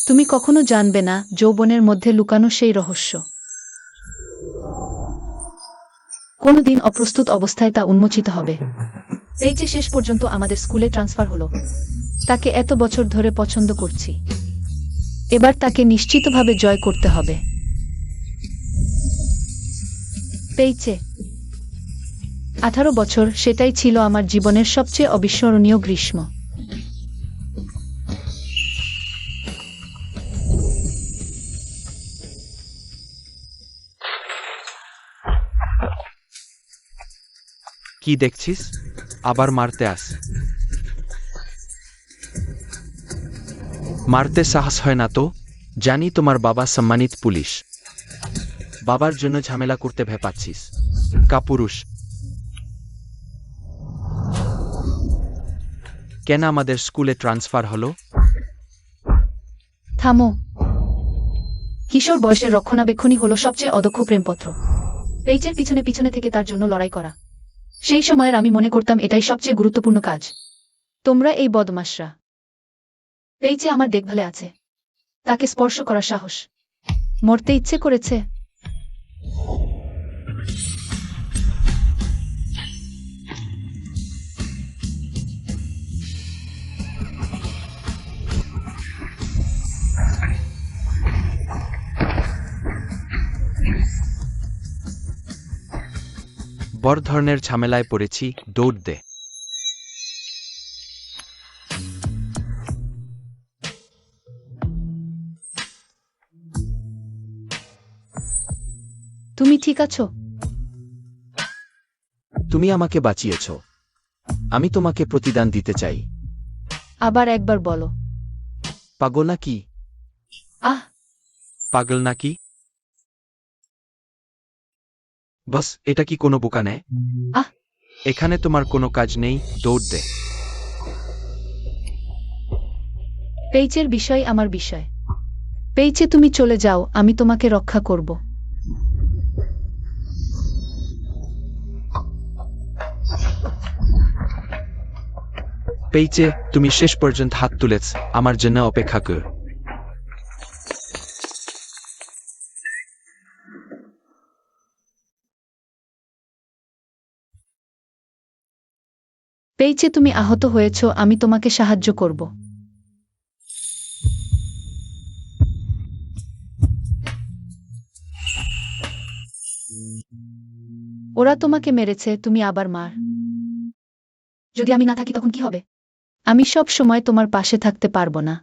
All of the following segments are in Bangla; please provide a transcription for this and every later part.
তুমি কখনো জানবে না যৌবনের মধ্যে লুকানো সেই রহস্য। কোনোদিন অপ্রস্তুত অবস্থায় তা উন্মোচিত হবে। এই যে শেষ পর্যন্ত আমাদের স্কুলে ট্রান্সফার হলো, তাকে এত বছর ধরে পছন্দ করছি, এবার তাকে নিশ্চিতভাবে জয় করতে হবে। পেয়েছে 18 বছর, সেটাই ছিল আমার জীবনের সবচেয়ে অবিস্মরণীয় গ্রীষ্ম। কি দেখছিস? আবার মারতে আস। মারতে সাহস হয় না তো? জানি তোমার বাবা সম্মানিত পুলিশ, বাবার জন্য ঝামেলা করতে ভয় পাচ্ছিস। কাপুরুষ! কেন আমাদের স্কুলে ট্রান্সফার হলো? থামো। কিশোর বয়সের রক্ষণাবেক্ষণই হলো সবচেয়ে অদক্ষ প্রেমপত্র। পেইচের পিছনে পিছনে থেকে তার জন্য লড়াই করা, সেই সময়ের আমি মনে করতাম এটাই সবচেয়ে গুরুত্বপূর্ণ কাজ। তোমরা এই বদমাশরা। পেইচে আমার দেখভালে আছে, তাকে স্পর্শ করার সাহস, মরতে ইচ্ছে করেছে। বড় ধরনের ঝামেলায় পড়েছি, দৌড় দে। তুমি ঠিক আছো? তুমি আমাকে বাঁচিয়েছ, আমি তোমাকে প্রতিদান দিতে চাই। আবার একবার বলো। পাগল নাকি? আহ! পাগল নাকি? বস, এটা কি কোনো বোকা নেয়? আহ! এখানে তোমার কোনো কাজ নেই, দৌড় দে। পেইচের বিষয় আমার বিষয়। পেইচে তুমি চলে যাও, আমি তোমাকে রক্ষা করব। পেইচে, তুমি শেষ পর্যন্ত হাত তুলেছ, আমার জন্য অপেক্ষা কর। পেইচে তুমি আহত হয়েছ, আমি তোমাকে সাহায্য করব। ওরা তোমাকে মেরেছে, তুমি আবার মার। যদি আমি না থাকি তখন কি হবে? আমি সব সময় তোমার পাশে থাকতে পারবো না।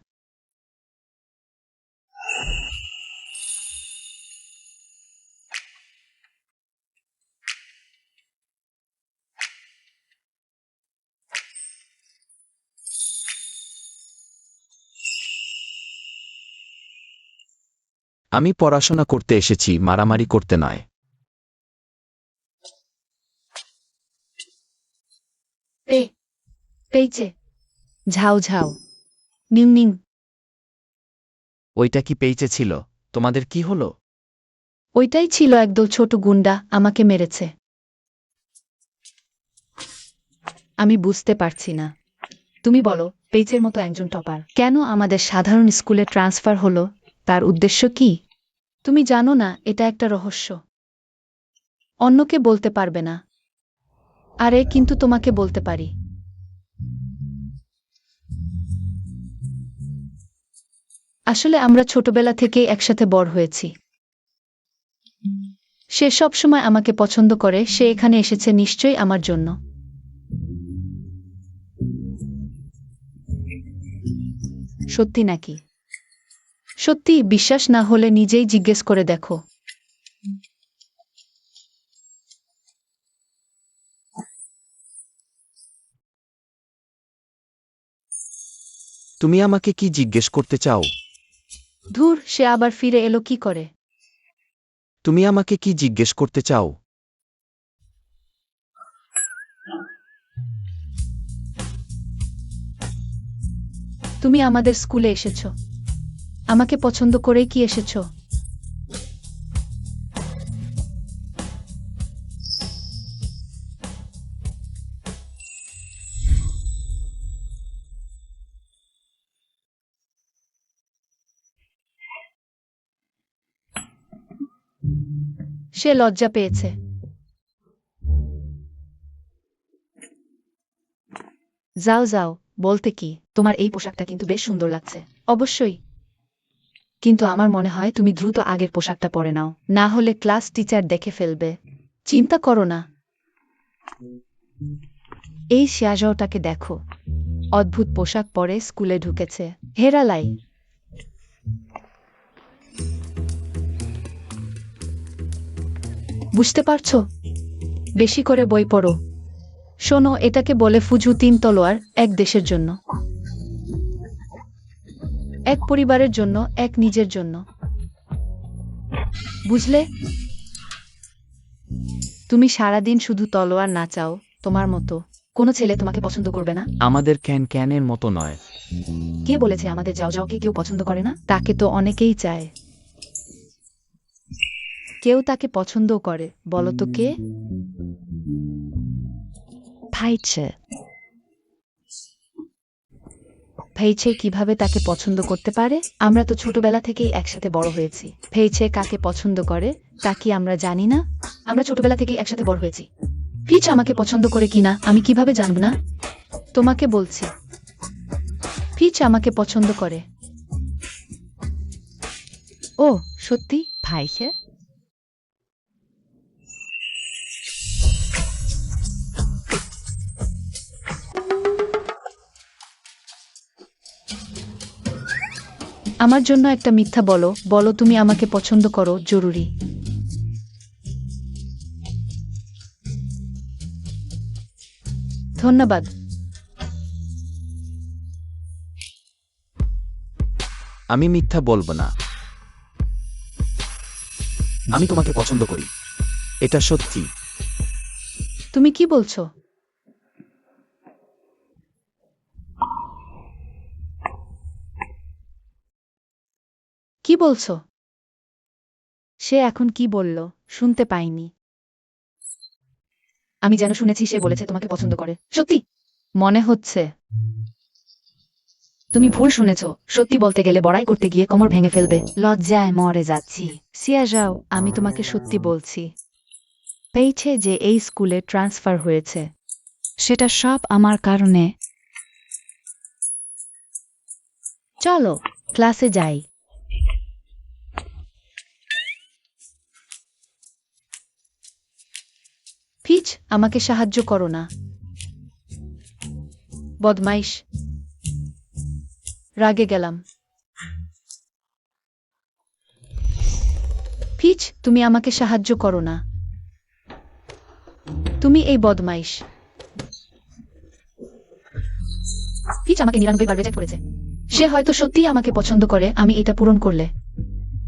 আমি পড়াশোনা করতে এসেছি, মারামারি করতে নয়। পেইচে, ঝাউ ঝাউ, নিং নিং। ওইটা কি পেইচে ছিল? তোমাদের কি হলো? ওইটাই ছিল একদল ছোট গুন্ডা, আমাকে মেরেছে। আমি বুঝতে পারছি না। তুমি বলো, পেইচের মতো একজন টপার কেন আমাদের সাধারণ স্কুলে ট্রান্সফার হলো? তার উদ্দেশ্য কি? তুমি জানো না, এটা একটা রহস্য। অন্যকে বলতে পারবে না। আরে কিন্তু তোমাকে বলতে পারি। আসলে আমরা ছোটবেলা থেকেই একসাথে বড় হয়েছি। সে সব সময় আমাকে পছন্দ করে, সে এখানে এসেছে নিশ্চয়ই আমার জন্য। সত্যি নাকি? সত্যি, বিশ্বাস না হলে নিজেই জিজ্ঞেস করে দেখো। তুমি আমাকে কি জিজ্ঞেস করতে চাও? ধুর, সে আবার ফিরে এলো কি করে? তুমি আমাকে কি জিজ্ঞেস করতে চাও? তুমি আমাদের স্কুলে এসেছো, আমাকে পছন্দ করেই কি এসেছো? সে লজ্জা পেয়েছে। যাও যাও, বলতে কি, তোমার এই পোশাকটা কিন্তু বেশ সুন্দর লাগছে। অবশ্যই, কিন্তু আমার মনে হয় তুমি দ্রুত আগের পোশাকটা পরে নাও, না হলে ক্লাস টিচার দেখে ফেলবে। চিন্তা করো না। এই শিয়াজাওটাকে দেখো, অদ্ভুত পোশাক পরে স্কুলে ঢুকেছে। হেরালাই, বুঝতে পারছো? বেশি করে বই পড়ো। শোনো, এটাকে বলে ফুজু তিন তলোয়ার, এক দেশের জন্য, এক পরিবারের জন্য, এক নিজের জন্য। বুঝলে? তুমি সারাদিন শুধু তলোয়ার নাচাও, তোমার মতো কোনো ছেলে তোমাকে পছন্দ করবে না। আমাদের ক্যানের মতো নয়। কে বলেছে আমাদের যাও যাওকে কেউ পছন্দ করে না? তাকে তো অনেকেই চায়। কেউ তাকে পছন্দ করে, বলো তো কে? ভাইছে। ভাইছে কিভাবে তাকে পছন্দ করতে পারে? আমরা তো ছোটবেলা থেকেই একসাথে বড় হয়েছি। ভাইছে কাকে পছন্দ করে তা কি আমরা জানি না? আমরা ছোটবেলা থেকেই একসাথে বড় হয়েছি। পিচ আমাকে পছন্দ করে কিনা আমি কিভাবে জানব না? তোমাকে বলছি, পিচ আমাকে পছন্দ করে। ও সত্যি? ভাইছে? আমার জন্য একটা মিথ্যা বলো, বলো তুমি আমাকে পছন্দ করো, জরুরি। ধন্যবাদ। আমি মিথ্যা বলবো না। আমি তোমাকে পছন্দ করি, এটা সত্যি। তুমি কি বলছো? কি বলছো? সে এখন কি বলল শুনতে পাইনি। আমি যেন শুনেছি সে বলেছে তোমাকে পছন্দ করে। সত্যি? মনে হচ্ছে। তুমি ভুল শুনেছো, সত্যি বলতে গেলে বড়াই করতে গিয়ে কোমর ভেঙে ফেলবে। লজ্জায় মরে যাচ্ছি। সিয়া যাও, আমি তোমাকে সত্যি বলছি। পেয়েছে যে এই স্কুলে ট্রান্সফার হয়েছে, সেটা সব আমার কারণে। চলো ক্লাসে যাই। পিচ, আমাকে সাহায্য করো না। বদমাইশ। রাগে গেলাম। পিচ, তুমি আমাকে সাহায্য করো না। তুমি এই বদমাইশ। পিচ আমাকে ৯৯ বার রিজেক্ট করেছে। সে হয়তো সত্যিই আমাকে পছন্দ করে, আমি এটা পূরণ করলে।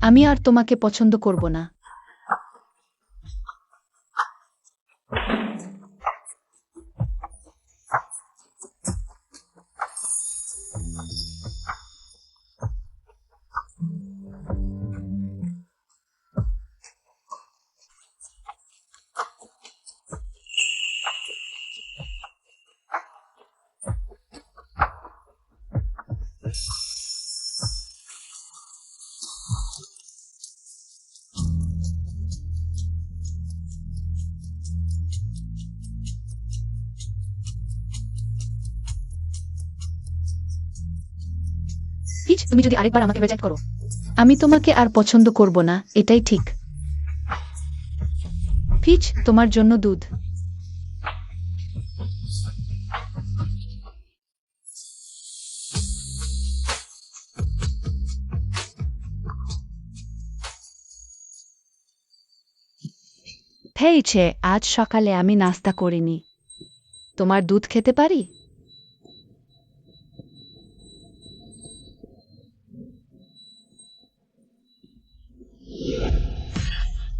আমি আর তোমাকে পছন্দ করব না। পিচ, তুমি যদি আরেকবার আমাকে রিজেক্ট করো, আমি তোমাকে আর পছন্দ করব না, এটাই ঠিক। পিচ, তোমার জন্য দুধ। পেয়েছে, আজ সকালে আমি নাস্তা করিনি। তোমার দুধ খেতে পারি?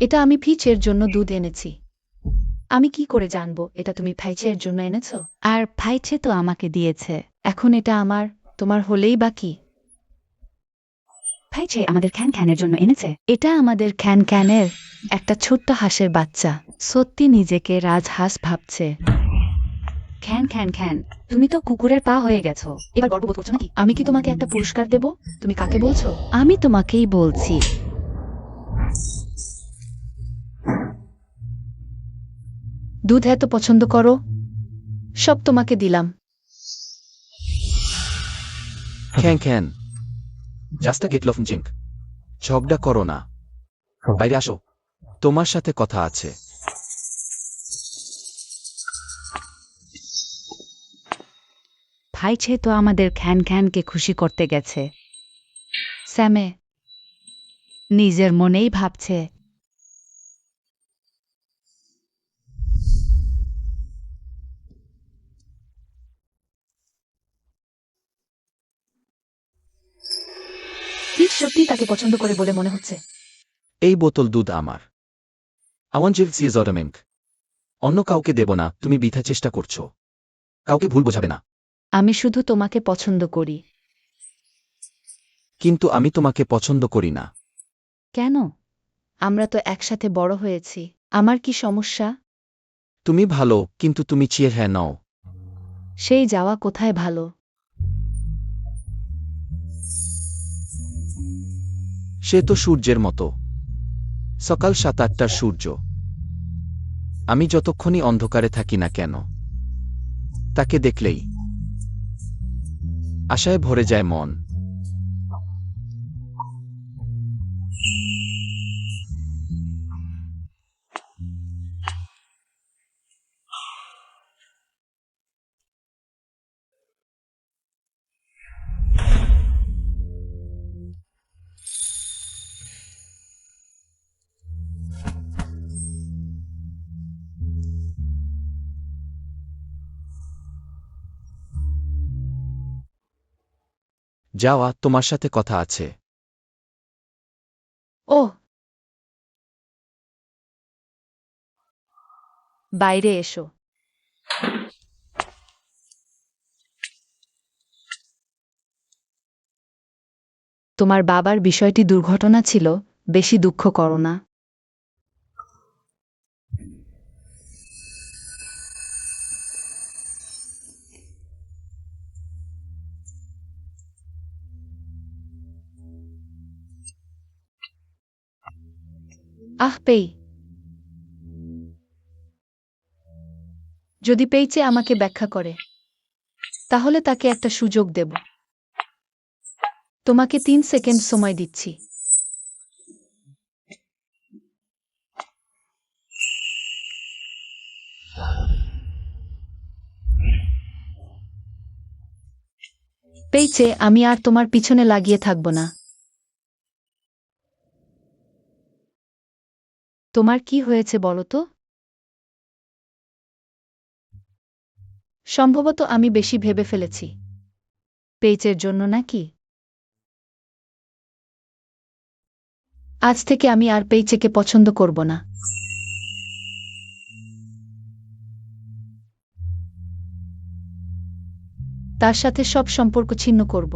এটা আমি ফিচের জন্য দুধ এনেছি। আমি কি করে জানবো এটা তুমি ফাইচের জন্য এনেছো? আর ফাইচে তো আমাকে দিয়েছে। এখন এটা আমার, তোমার হলেই বাকি। ফাইচে আমাদের খ্যান খ্যানের জন্য এনেছে। এটা আমাদের খ্যান খ্যানের একটা ছোট্ট হাঁসের বাচ্চা। সত্যি নিজেকে রাজহাঁস ভাবছে। খ্যান খ্যান খ্যান, তুমি তো কুকুরের পা হয়ে গেছো, এবার গর্ববোধ করছো নাকি? আমি কি তোমাকে একটা পুরস্কার দেব? তুমি কাকে বলছো? আমি তোমাকেই বলছি। দুধ এত পছন্দ করো, সব তোমাকে দিলাম। খ্যান জাস্ট গেট লফ জিঙ্ক। ঝগড়া করো না, বাইরে আসো, তোমার সাথে কথা আছে। ভাইছে তো আমাদের খ্যান খ্যানকে খুশি করতে গেছে। স্যামে, নিজের মনেই ভাবছে। ঠিক সত্যি তাকে পছন্দ করে বলে মনে হচ্ছে। এই বোতল দুধ আমার। আওয়ান জিভ সিজ অটোমেঙ্ক। অন্য কাউকে দেব না, তুমি বৃথা চেষ্টা করছো। কাউকে ভুল বোঝাবে না। আমি শুধু তোমাকে পছন্দ করি। কিন্তু আমি তোমাকে পছন্দ করি না। কেন? আমরা তো একসাথে বড় হয়েছি। আমার কি সমস্যা? তুমি ভালো, কিন্তু তুমি চিয়ে হ্যাঁ নও। সেই যাওয়া কোথায় ভালো? সে তো সূর্যের মতো। সকাল ৭-৮টার সূর্য। আমি যতক্ষণই অন্ধকারে থাকি না কেন, তাকে দেখলেই আশায় ভরে যায় মন। যাওয়া, তোমার সাথে কথা আছে। ওহ, বাইরে এসো। তোমার বাবার বিষয়টি দুর্ঘটনা ছিল, বেশি দুঃখ করো না। আহ পেই। যদি পেইচে আমাকে ব্যাখ্যা করে, তাহলে তাকে একটা সুযোগ দেব। তোমাকে ৩ সেকেন্ড সময় দিচ্ছি। পেইচে, আমি আর তোমার পিছনে লাগিয়ে থাকব না। তোমার কি হয়েছে বলো তো? সম্ভবত আমি বেশি ভেবে ফেলেছি। পেইচের জন্য নাকি? আজ থেকে আমি আর পেইচেকে পছন্দ করব না। তার সাথে সব সম্পর্ক ছিন্ন করব।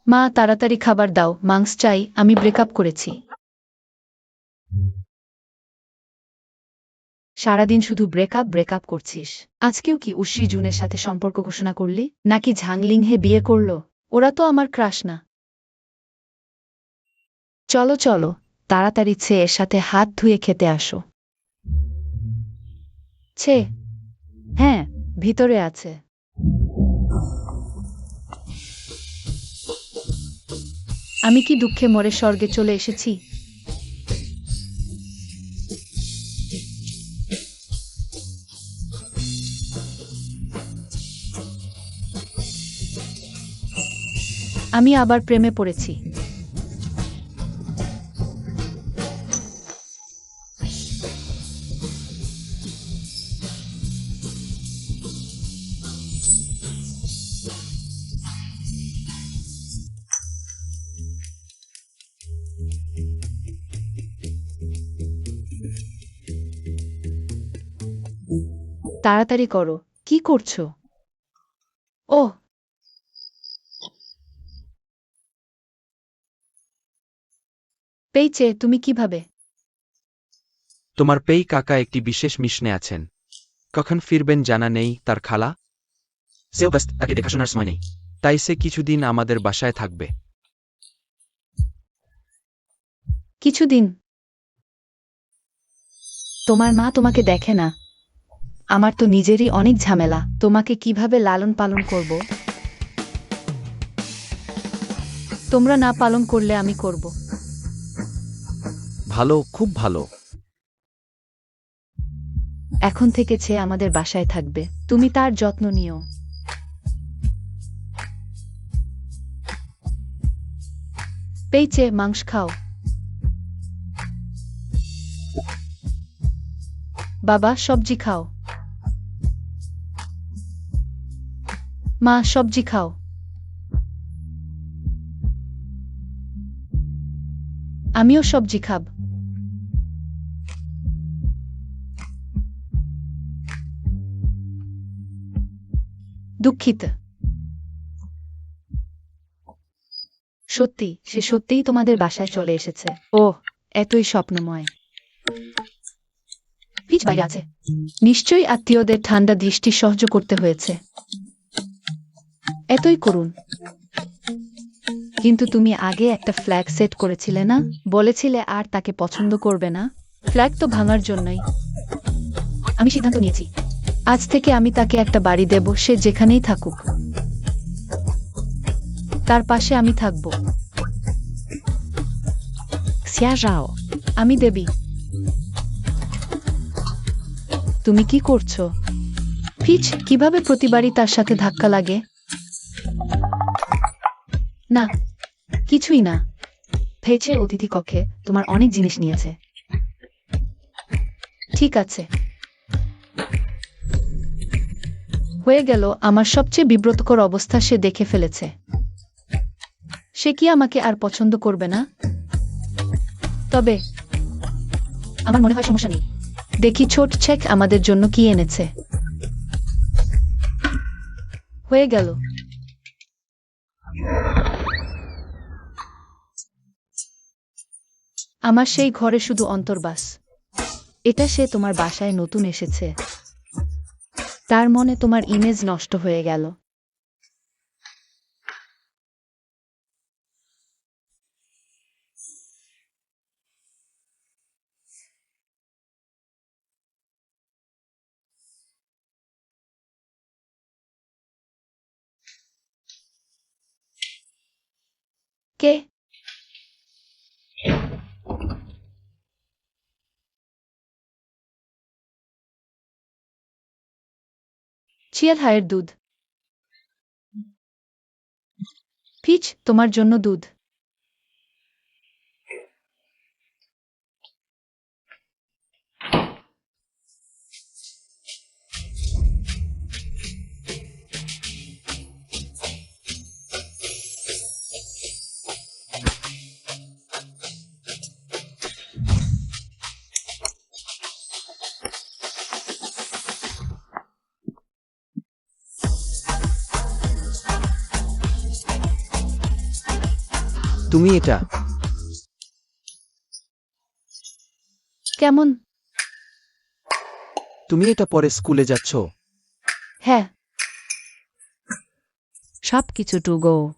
মা, তাড়াতাড়ি খাবার দাও, মাংস চাই, আমি ব্রেকআপ করেছি। সারাদিন শুধু ব্রেকআপ করছিস। আজকেও কি উশি জুনের সাথে সম্পর্ক ঘোষণা করলি? নাকি ঝাংলিং হে বিয়ে করলো? ওরা তো আমার ক্রাশ না। চলো চলো, তাড়াতাড়ি এর সাথে হাত ধুয়ে খেতে আসো। ছে, হ্যাঁ, ভিতরে আছে। আমি কি দুঃখে মরে স্বর্গে চলে এসেছি? আমি আবার প্রেমে পড়েছি। তাড়াতাড়ি করো, কি করছো? ওহ, পেইচে, তুমি কিভাবে? তোমার পেই কাকা একটি বিশেষ মিশনে আছেন। কখন ফিরবেন জানা নেই, তার খালা। সেও ব্যস্ত, তাকে দেখাশোনার সময় নেই। তাই সে কিছুদিন আমাদের বাসায় থাকবে। কিছুদিন? তোমার মা তোমাকে দেখে না? আমার তো নিজেরই অনেক ঝামেলা, তোমাকে কিভাবে লালন পালন করব? তোমরা না পালন করলে আমি করব। ভালো, খুব ভালো। এখন থেকে সে আমাদের বাসায় থাকবে, তুমি তার যত্ন নিও। পেয়েছে, মাংস খাও। বাবা, সবজি খাও। মা, সবজি খাও। আমিও সবজি খাব। দুঃখিত। সত্যি, সে সত্যিই তোমাদের বাসায় চলে এসেছে। ওহ, এতই স্বপ্নময়। পিচ বাইরে আছে। নিশ্চয়ই আত্মীয়দের ঠান্ডা দৃষ্টি সহ্য করতে হয়েছে। এতই করুন। কিন্তু তুমি আগে একটা ফ্ল্যাগ সেট করেছিলে না? বলেছিলে আর তাকে পছন্দ করবে না। ফ্ল্যাগ তো ভাঙার জন্যই। আমি সিদ্ধান্ত নিয়েছি। আজ থেকে আমি তাকে একটা বাড়ি দেব, সে যেখানেই থাকুক। তার পাশে আমি থাকব। যাও। আমি দেবী। তুমি কি করছো? ফিচ, কিভাবে প্রতিবারই তার সাথে ধাক্কা লাগে? না, কিছুই না। ভেছে অতিথি কক্ষে তোমার অনেক জিনিস নিয়েছে। ঠিক আছে। হয়ে গেল, আমার সবচেয়ে বিব্রতকর অবস্থা সে দেখে ফেলেছে। সে কি আমাকে আর পছন্দ করবে না? তবে আমার মনে হয় সমস্যা নেই। দেখি ছোট চেক আমাদের জন্য কি এনেছে। হয়ে গেল। আমার সেই ঘরে শুধু অন্তর্বাস। এটা সে তোমার বাসায় নতুন এসেছে। তার মনে তোমার ইমেজ নষ্ট হয়ে গেল। কে? চিয়ার হায়ের দুধ। ফিচ, তোমার জন্য দুধ। তুমি এটা কেমন? তুমি এটা পরে স্কুলে যাচ্ছ? হ্যাঁ। সবকিছু টুগো।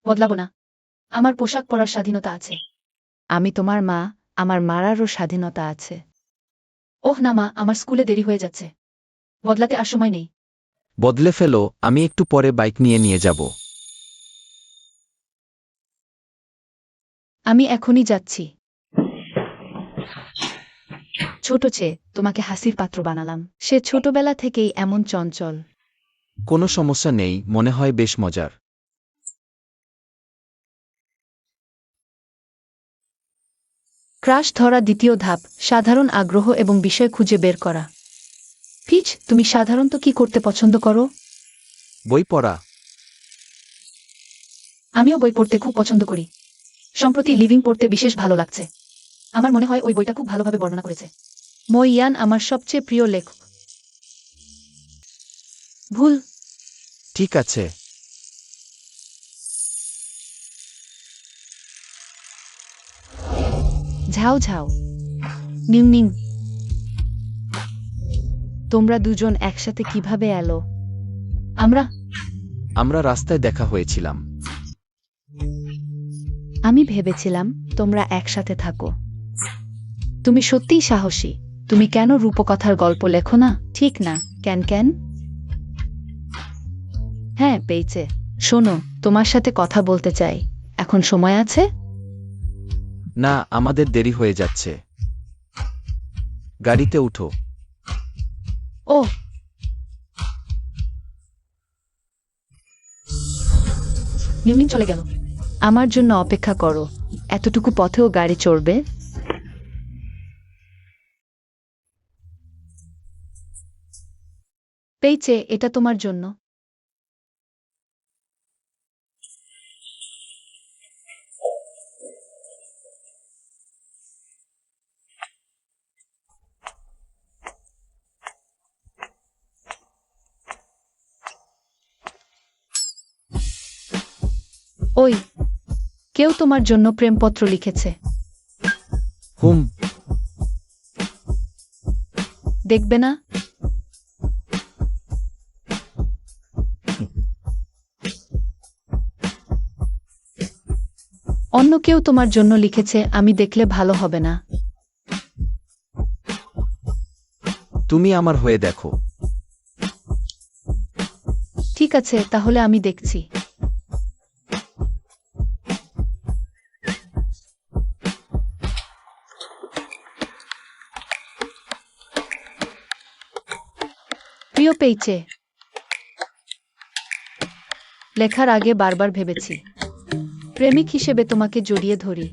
বদলাবো না। আমার পোশাক পরার স্বাধীনতা আছে। আমি তোমার মা, আমার মারারও স্বাধীনতা আছে। ওহ না মা, আমার স্কুলে দেরি হয়ে যাচ্ছে। বদলাতে আর সময় নেই। বদলে ফেলো, আমি একটু পরে বাইক নিয়ে যাব। আমি এখনই যাচ্ছি। ছোট চেয়ে তোমাকে হাসির পাত্র বানালাম। সে ছোটবেলা থেকেই এমন চঞ্চল। কোনো সমস্যা নেই, মনে হয় বেশ মজার। ক্রাশ ধরা দ্বিতীয় ধাপ, সাধারণ আগ্রহ এবং বিষয় খুঁজে বের করা। ফিচ, তুমি সাধারণত কি করতে পছন্দ করো? বই পড়া। আমিও বই পড়তে খুব পছন্দ করি। সম্প্রতি লিভিং পড়তে বিশেষ ভালো লাগছে। আমার মনে হয় ওই বইটা খুব ভালোভাবে বর্ণনা করেছে। মো ইয়ান আমার সবচেয়ে প্রিয় লেখক। ভুল। ঠিক আছে। Zhao Zhao. Ning Ning. তোমরা দুজন একসাথে কিভাবে এলো? আমরা আমরা রাস্তায় দেখা হয়েছিলাম। আমি ভেবেছিলাম তোমরা একসাথে থাকো। তুমি সত্যিই সাহসী। তুমি কেন রূপকথার গল্প লেখো না? ঠিক না, কেন কেন? হ্যাঁ, পেয়েছে। শোনো, তোমার সাথে কথা বলতে চাই। এখন সময় আছে? না, আমাদের দেরি হয়ে যাচ্ছে। গাড়িতে উঠো। ও, নিউমিন চলে গেল। আমার জন্য অপেক্ষা করো। এতটুকু পথেও গাড়ি চড়বে? পেয়েছে, এটা তোমার জন্য। ওই, কেউ তোমার জন্য প্রেমপত্র লিখেছে। হুম। দেখবে না? অন্য কেউ তোমার জন্য লিখেছে, আমি দেখলে ভালো হবে না। তুমি আমার হয়ে দেখো। ঠিক আছে, তাহলে আমি দেখছি। প্রিয় পেয়েছে, লেখার আগে বারবার ভেবেছি, প্রেমিক হিসেবে তোমাকে জড়িয়ে ধরি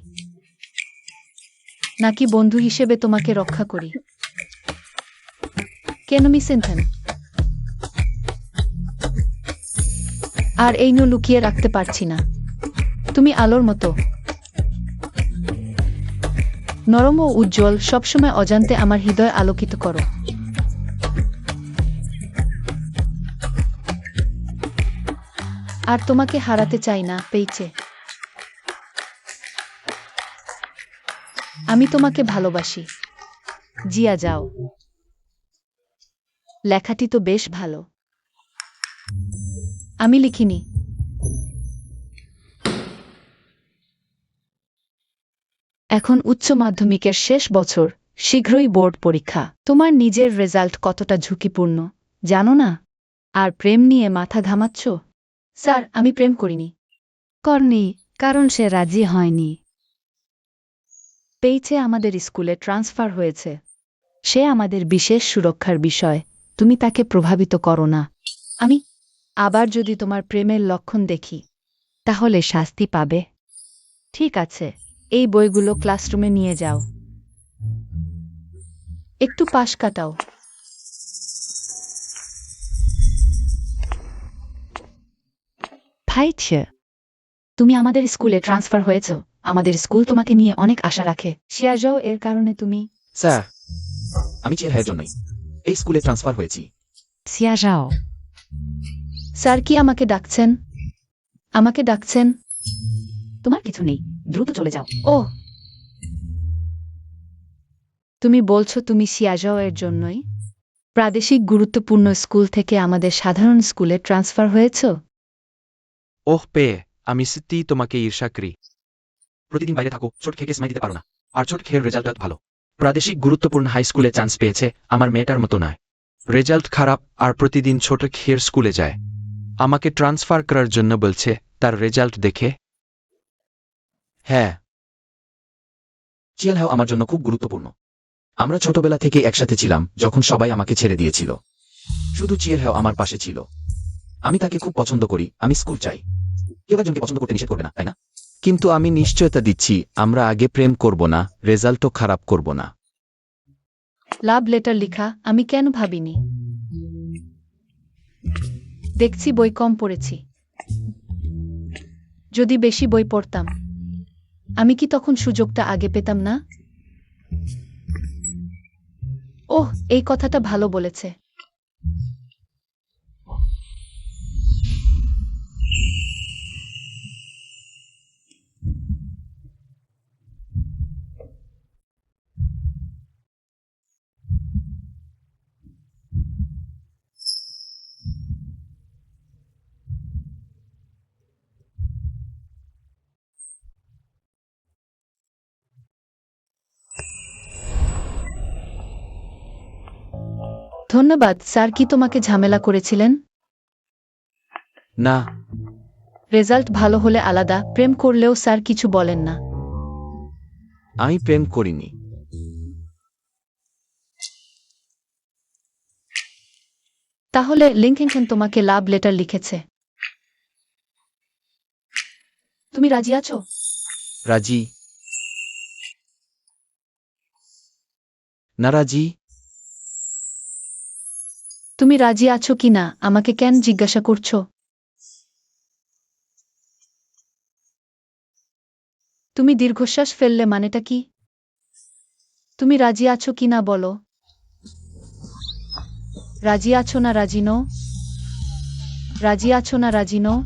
নাকি বন্ধু হিসেবে তোমাকে রক্ষা করি। কেন মিসেন্থেন? আর এই নো লুকিয়ে রাখতে পারছি না। তুমি আলোর মতো, নরম ও উজ্জ্বল, সবসময় অজান্তে আমার হৃদয় আলোকিত করো। আর তোমাকে হারাতে চাই না, পেয়েছে। আমি তোমাকে ভালোবাসি। জিয়া যাও। লেখাটি তো বেশ ভালো। আমি লিখিনি। এখন উচ্চ মাধ্যমিকের শেষ বছর, শীঘ্রই বোর্ড পরীক্ষা। তোমার নিজের রেজাল্ট কতটা ঝুঁকিপূর্ণ জানো না? আর প্রেম নিয়ে মাথা ঘামাচ্ছ? স্যার, আমি প্রেম করিনি। করনি, কারণ সে রাজি হয়নি। পেয়েছে, আমাদের স্কুলে ট্রান্সফার হয়েছে। সে আমাদের বিশেষ সুরক্ষার বিষয়। তুমি তাকে প্রভাবিত করো না। আমি আবার যদি তোমার প্রেমের লক্ষণ দেখি, তাহলে শাস্তি পাবে। ঠিক আছে, এই বইগুলো ক্লাসরুমে নিয়ে যাও। একটু পাশ কাটাও। ভাইছে, তুমি আমাদের স্কুলে ট্রান্সফার হয়েছ। আমাদের স্কুল তোমাকে নিয়ে অনেক আশা রাখে। শিয়াজাও, এর কারণে তুমি স্যার, আমি চিয়ের জন্যই এই স্কুলে ট্রান্সফার হয়েছি। শিয়াজাও। স্যার কি আমাকে ডাকছেন? আমাকে ডাকছেন? তোমার কিছু নেই, দ্রুত চলে যাও। ও, তুমি বলছো তুমি শিয়াজাও এর জন্যই প্রাদেশিক গুরুত্বপূর্ণ স্কুল থেকে আমাদের সাধারণ স্কুলে ট্রান্সফার হয়েছ? ওহ পেয়ে, আমি সত্যিই তোমাকে ঈর্ষা করি। প্রতিদিন বাইরে থাকো, ছোট খেয়ে স্মাই দিতে পারো না। আর ছোট খেয়ের রেজাল্ট ভালো। প্রাদেশিক গুরুত্বপূর্ণ হাই স্কুলে চান্স পেয়েছে, আমার মেয়েটার মতো নয়। রেজাল্ট খারাপ আর প্রতিদিন ছোট খেয়ের স্কুলে যায়। আমাকে ট্রান্সফার করার জন্য বলছে, তার রেজাল্ট দেখে। হ্যাঁ, চিয়েল হ্যাও আমার জন্য খুব গুরুত্বপূর্ণ। আমরা ছোটবেলা থেকে একসাথে ছিলাম, যখন সবাই আমাকে ছেড়ে দিয়েছিল। শুধু চিয়েল হ্যাও আমার পাশে ছিল। আমি তাকে খুব পছন্দ করি, আমি স্কুল চাই। কেউ একজনকে পছন্দ করতে নিষেধ করবে না, তাই না? কিন্তু আমি নিশ্চয়তা দিচ্ছি, আমরা আগে প্রেম করব না, রেজাল্টও খারাপ করব না। লাভ লেটার লিখা আমি কেন ভাবিনি? দেখছি বই কম পড়েছি। যদি বেশি বই পড়তাম, আমি কি তখন সুযোগটা আগে পেতাম না? ওহ, এই কথাটা ভালো বলেছে। ধন্যবাদ স্যার। কি তোমাকে ঝামেলা করেছিলেন? না, রেজাল্ট ভালো হলে আলাদা, প্রেম করলেও স্যার কিছু বলেন না। আমি প্রেম করিনি। তাহলে লিংকন তোমাকে লাভ লেটার লিখেছে। তুমি রাজি আছো? রাজি? না রাজি। তুমি রাজি আছো কি না আমাকে কেন জিজ্ঞাসা করছো? তুমি দীর্ঘশ্বাস ফেললে মানেটা কি? তুমি রাজি আছো কি না বলো। রাজি আছো না রাজি নও? রাজি আছো না রাজি নও?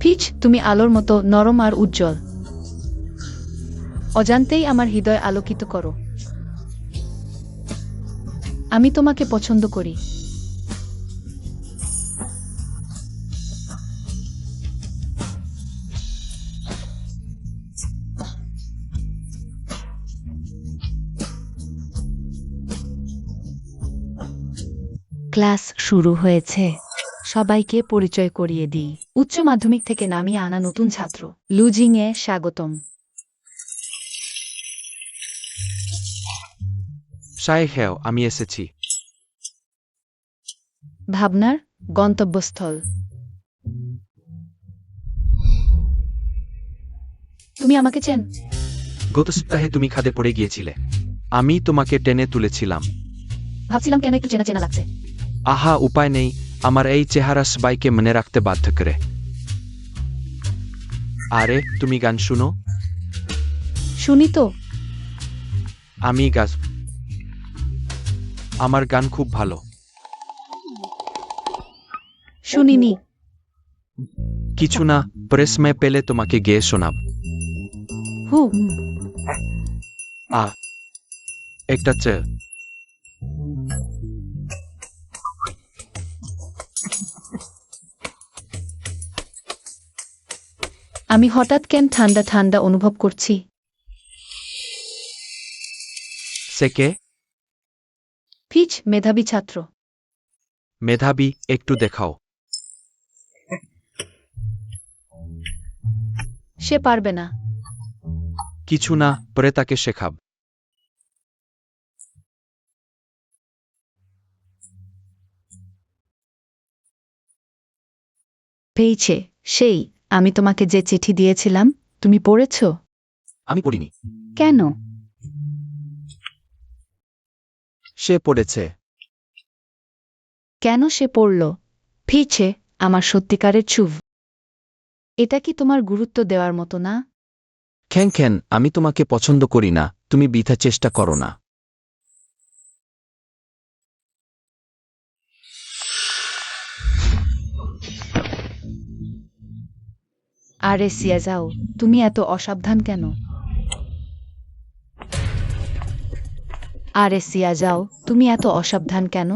পিচ, তুমি আলোর মতো নরম আর উজ্জ্বল। অজান্তেই আমার হৃদয় আলোকিত করো। আমি তোমাকে পছন্দ করি। ক্লাস শুরু হয়েছে। সবাইকে পরিচয় করিয়ে দিই। উচ্চ মাধ্যমিক থেকে নামিয়ে আনা নতুন ছাত্র লুজিংয়ে স্বাগতম। সাহেব, আমি এসেছি। ভাবনার গন্তব্যস্থল। তুমি আমাকে চেন? গত সপ্তাহে তুমি খাদে পড়ে গিয়েছিলে। আমি তোমাকে টেনে তুলেছিলাম। ভাবছিলাম কেন একটু চেনা চেনা লাগছে। আহা, উপায় নেই, আমার এই চেহারা সবাইকে মনে রাখতে বাধ্য করে। আরে, তুমি গান শুনো? শুনি তো। আমি গাছ। আমার গান খুব ভালো। শুনিনি। কিছু না, প্রেস মে পেলে তোমাকে গেয়ে শোনাব। হু। একটা চে। আমি হঠাৎ কেন ঠান্ডা ঠান্ডা অনুভব করছি? সে কে? পিচ, মেধাবী ছাত্র। মেধাবী, একটু দেখাও। সে পারবে না। কিছু না, পরে তাকে শেখাব। পেয়েছে, সেই আমি তোমাকে যে চিঠি দিয়েছিলাম, তুমি পড়েছ? আমি পড়িনি। কেন? সে পড়েছে। কেন সে পড়ল? ফিছে, আমার সত্যিকারের চুভ। এটা কি তোমার গুরুত্ব দেওয়ার মতো না? খ্যান, আমি তোমাকে পছন্দ করি না, তুমি বৃথা চেষ্টা করো না। আরে সিয়া যাও, তুমি এত অসাবধান কেন? আরে সিয়া যাও, তুমি এত অসাবধান কেন?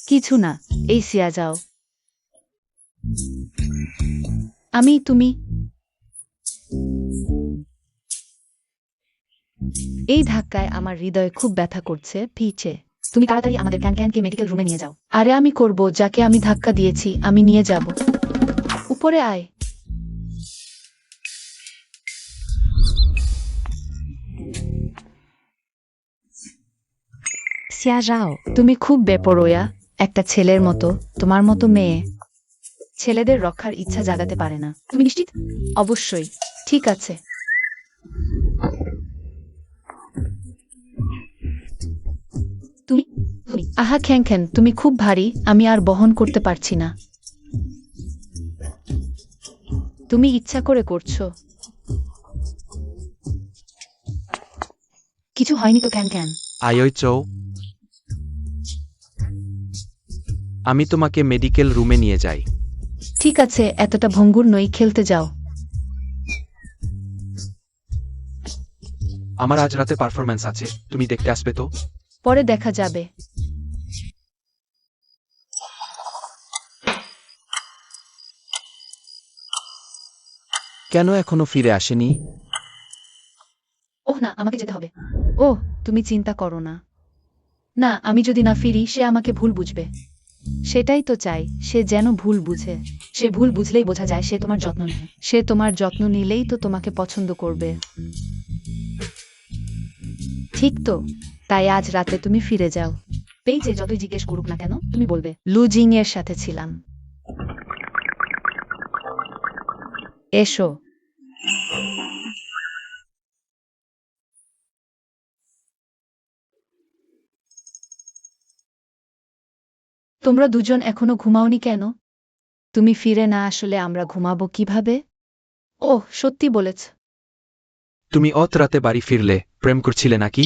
কিছু না, এই সিয়া যাও। তুমি এই ধাক্কায় আমার হৃদয় খুব ব্যথা করছে। পিছে, তুমি তাড়াতাড়ি আমাদের ক্যানকে মেডিকেল রুমে নিয়ে যাও। আরে আমি করব, যাকে আমি ধাক্কা দিয়েছি আমি নিয়ে যাব। উপরে আয়। সিয়ারাও তুমি খুব বেপরোয়া একটা ছেলের মতো তোমার মতো মেয়ে ছেলেদের রক্ষার ইচ্ছা জাগাতে পারে না তুমি নিশ্চিত? অবশ্যই ঠিক আছে তুমি তুমি আহা খ্যাং তুমি খুব ভারী আমি আর বহন করতে পারছি না তুমি ইচ্ছা করে করছো কিছু হয়নি তো ক্যান ক্যান। আয়ই চৌ আমি তোমাকে মেডিকেল রুমে নিয়ে যাই। ঠিক আছে এতটা ভঙ্গুর নই খেলতে যাও আমার আজ রাতে পারফরম্যান্স আছে, তুমি দেখতে আসবে তো? পরে দেখা যাবে কেন এখনো ফিরে আসেনি? ওহ না, আমাকে যেতে হবে। ও তুমি চিন্তা করো না না, আমি যদি না ফিরি সে আমাকে ভুল বুঝবে। সেটাই তো চাই সে যেন ভুল বুঝে সে ভুল বুঝলেই বোঝা যায় সে তোমার যত্ন নেয়। সে তোমার যত্ন নিলেই তো তোমাকে পছন্দ করবে ঠিক তো তাই আজ রাতে তুমি ফিরে যাও পেইজে যতই জিজ্ঞেস করুক না কেন তুমি বলবে লুজিং এর সাথে ছিলাম এসো তোমরা দুজন এখনো ঘুমাওনি কেন? তুমি ফিরে না আসলে আমরা ঘুমাবো কিভাবে ওহ সত্যি বলেছ। তুমি অত রাতে বাড়ি ফিরলে প্রেম করছিলে নাকি?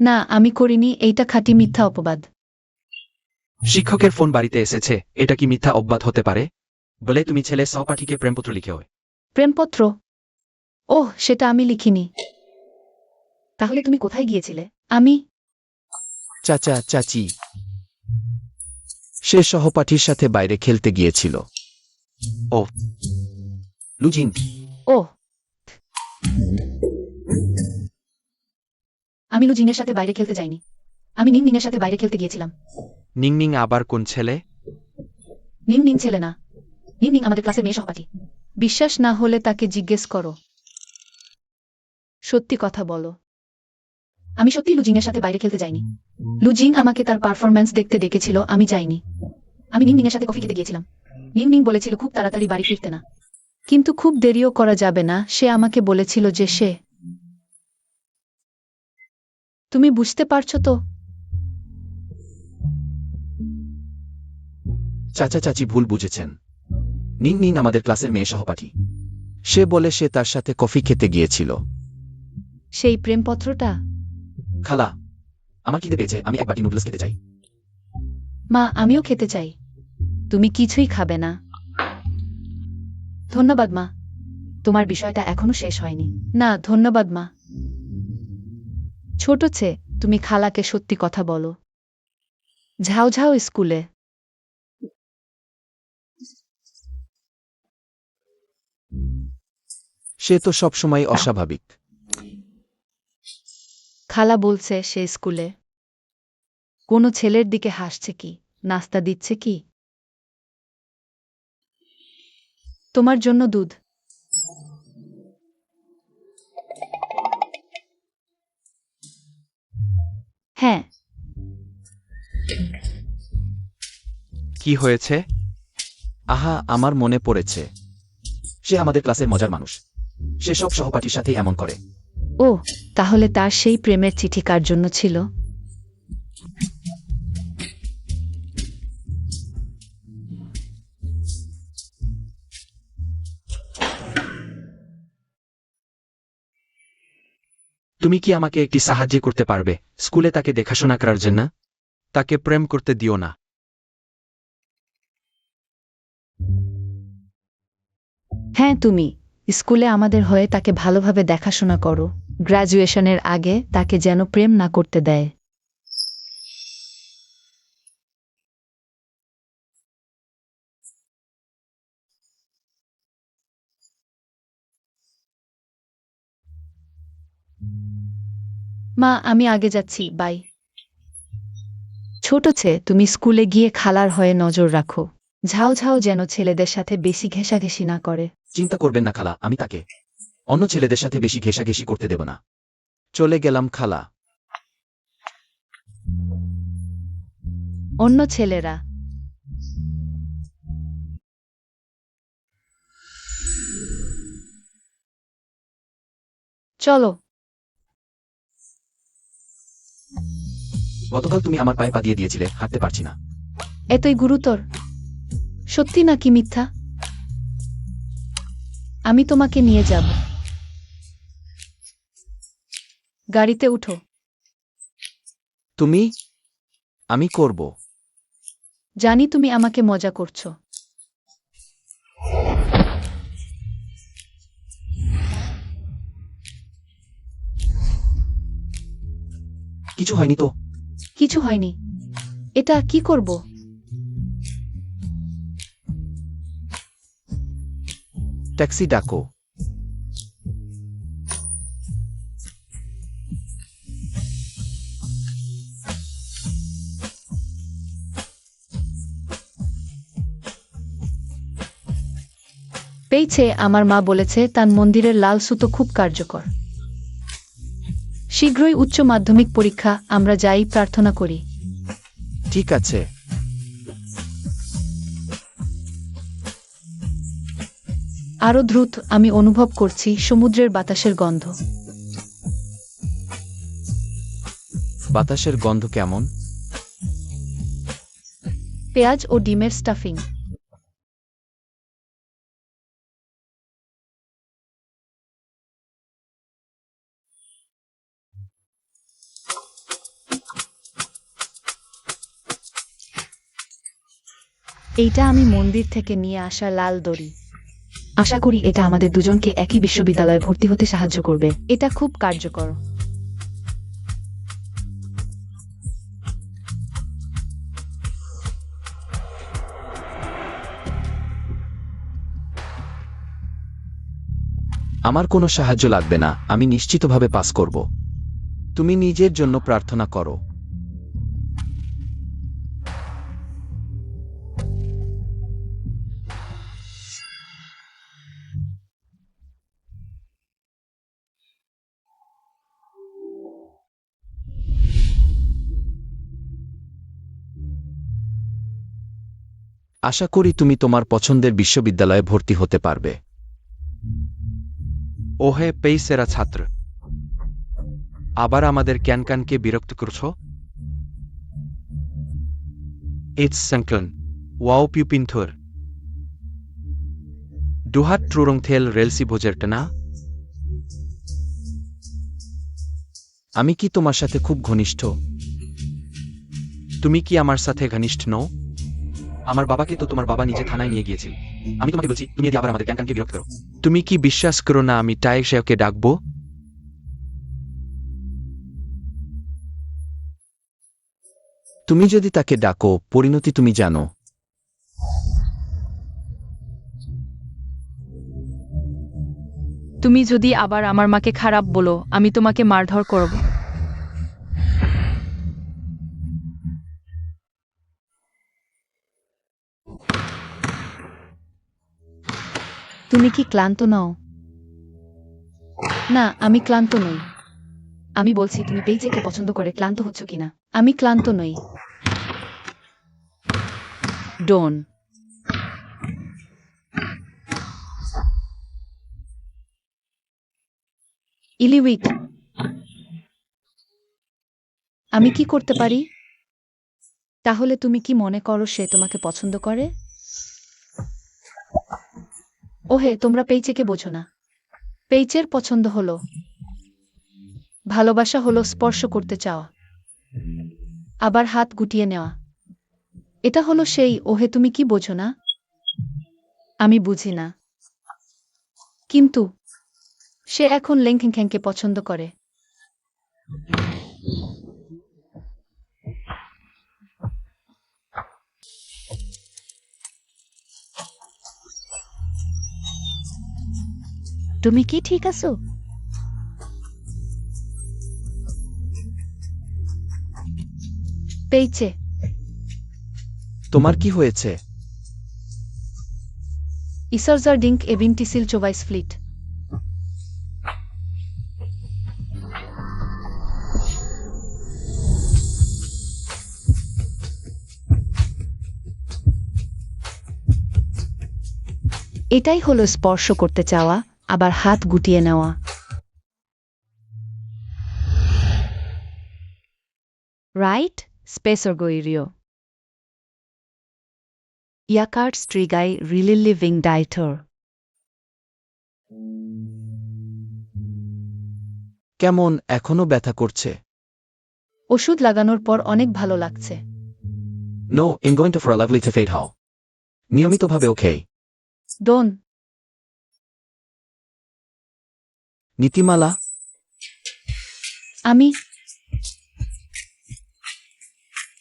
না আমি করিনি, এইটা খাঁটি মিথ্যা অপবাদ। শিক্ষকের ফোন বাড়িতে এসেছে, এটা কি মিথ্যা অপবাদ হতে পারে? বলে তুমি ছেলে সহপাঠীকে প্রেমপত্র লিখে হয়। প্রেমপত্র? ওহ সেটা আমি লিখিনি। তাহলে তুমি কোথায় গিয়েছিলে? আমি চাচা চাচি, সে সহপাঠীর সাথে বাইরে খেলতে গিয়েছিল। ও লুজিং, ওহ আমি লুজিনের সাথে বাইরে খেলতে যাইনি, আমি নিং নিংয়ের সাথে বাইরে খেলতে গিয়েছিলাম। নিং নিং আবার কোন ছেলে? নিং নিং ছেলে না, নিং নিং আমাদের ক্লাসের মেয়ে সহপাঠী। বিশ্বাস না হলে তাকে জিজ্ঞেস করো সত্যি কথা বলো আমি সত্যি লুজিংয়ের সাথে বাইরে খেলতে যাইনি। লুজিং আমাকে তার পারফরম্যান্স দেখতে ডেকেছিল, আমি যাইনি। আমি নিং নিংয়ের সাথে কফি খেতে গিয়েছিলাম। নিং নিং বলেছিল খুব তাড়াতাড়ি বাড়ি ফিরতে না। কিন্তু খুব দেরিও করা যাবে না সে আমাকে বলেছিল যে সে তুমি বুঝতে পারছো তো চাচা চাচি ভুল বুঝেছেন। নিং নিং আমাদের ক্লাসের মেয়ে সহপাঠী। সে বলে সে তার সাথে কফি খেতে গিয়েছিল। সেই প্রেমপত্রটা খালা, আমার খিদে পেয়েছে, আমি এক বাটি নুডলস খেতে চাই। মা আমিও খেতে চাই। তুমি কিছুই খাবে না ধন্যবাদ মা, তোমার বিষয়টা এখনো শেষ হয়নি। না ধন্যবাদ মা ছোট ছে তুমি খালাকে সত্যি কথা বলো ঝাউ ঝাউ স্কুলে সে তো সবসময় অস্বাভাবিক। খালা বলছে সে স্কুলে কোনো ছেলের দিকে হাসছে কি নাস্তা দিচ্ছে কি তোমার জন্য দুধ হ্যাঁ কি হয়েছে? আহা আমার মনে পড়েছে, সে আমাদের ক্লাসের মজার মানুষ। সে সব সহপাঠীর সাথে এমন করে। ও তাহলে তার সেই প্রেমের চিঠি কার জন্য ছিল তুমি কি আমাকে একটি সাহায্য করতে পারবে? স্কুলে তাকে দেখাশোনা করার জন্য। তাকে প্রেম করতে দিও না। হ্যাঁ তুমি স্কুলে আমাদের হয়ে তাকে ভালোভাবে দেখাশোনা করো গ্র্যাজুয়েশনের আগে তাকে যেন প্রেম না করতে দেয় মা আমি আগে যাচ্ছি বাই ছোট ছে তুমি স্কুলে গিয়ে খালার হয়ে নজর রাখো ঝাউ ঝাউ যেন ছেলেদের সাথে বেশি ঘেঁষাঘেঁষি না করে চিন্তা করবেন না খালা, আমি তাকে অন্য ছেলেদের সাথে বেশি ঘেঁষাঘেঁষি করতে দেব না। চলে গেলাম খালা। অন্য ছেলেরা। চলো। গতকাল তুমি আমার পায়ে পা দিয়ে দিয়েছিলে, হাঁটতে পারছি না। এতই গুরুতর? সত্যি নাকি মিথ্যা? আমি তোমাকে নিয়ে যাব। গাড়িতে উঠো। তুমি? আমি করব। জানি তুমি আমাকে মজা করছো। কিছু হয়নি তো? কিছু হয়নি। এটা কি করব? ট্যাক্সি ডাকো। পেয়েছে, আমার মা বলেছে তার মন্দিরের লাল সুতো খুব কার্যকর। শীঘ্রই উচ্চ মাধ্যমিক পরীক্ষা, আমরা যাই প্রার্থনা করি। ঠিক আছে। আরো দ্রুত, আমি অনুভব করছি সমুদ্রের বাতাসের গন্ধ। বাতাসের গন্ধ কেমন? পেঁয়াজ ও ডিমের স্টাফিং। এইটা আমি মন্দির থেকে নিয়ে আসা লাল দড়ি। আশা করি এটা আমাদের দুজনকে একই বিশ্ববিদ্যালয়ে ভর্তি হতে সাহায্য করবে। এটা খুব কার্যকর। আমার কোনো সাহায্য লাগবে না, আমি নিশ্চিতভাবে পাস করব। তুমি নিজের জন্য প্রার্থনা করো। আশা করি তুমি তোমার পছন্দের বিশ্ববিদ্যালয়ে ভর্তি হতে পারবে। ওহে পেইসেরা ছাত্র, আবার আমাদের ক্যানকানকে বিরক্ত করছো? ইটস সাংক্লন ওয়াও পিউপিনথর ডুহাট ট্রুরং থেল রেলসি ভোজেরটা। আমি কি তোমার সাথে খুব ঘনিষ্ঠ? তুমি কি আমার সাথে ঘনিষ্ঠ নও? আমার বাবাকে তো তোমার বাবা নিজে থানায় নিয়ে গিয়েছিল। আমি তোমাকে বলছি, তুমি যদি আবার আমাদের ক্যানকানকে বিরক্ত করো। তুমি কি বিশ্বাস করো না আমি টাইকশায়কে ডাকবো? তুমি যদি তাকে ডাকো, পরিণতি তুমি জানো। তুমি যদি আবার আমার মাকে খারাপ বলো, আমি তোমাকে মারধর করব। তুমি কি ক্লান্ত নও? না, আমি ক্লান্ত নই। আমি বলছি তুমি পেইজেকে পছন্দ করে ক্লান্ত হচ্ছ কিনা। আমি ক্লান্ত নই। ডোন। ইলিউইট। আমি কি করতে পারি? তাহলে তুমি কি মনে করো সে তোমাকে পছন্দ করে? ওহে, তোমরা পেইজেকে বোঝো না। পেইচের পছন্দ হলো ভালোবাসা, হলো স্পর্শ করতে চাওয়া, আবার হাত গুটিয়ে নেওয়া। এটা হলো সেই। ওহে, তুমি কি বোঝো না? আমি বুঝি না। কিন্তু সে এখন লেংখ্যাংখ্যাংকে পছন্দ করে। তুমি কি ঠিক আছো? পেইচে, তোমার কি হয়েছে? ইসারজার ডিঙ্ক এভিনটিসিল চোভাইস ফ্লিট। এটাই হলো স্পর্শ করতে চাওয়া, আবার হাত গুটিয়ে নেওয়া। রাইট, স্পেসরগোইরিও। ইয়াকার্ট স্ট্রিগাই রিলি লিভিং ডাইটর। কেমন, এখনো ব্যথা করছে? ওষুধ লাগানোর পর অনেক ভালো লাগছে। No, I'm going to for a lovely to fade how. নিয়মিতভাবে ওকে। ডোন। নীতিমালা। আমি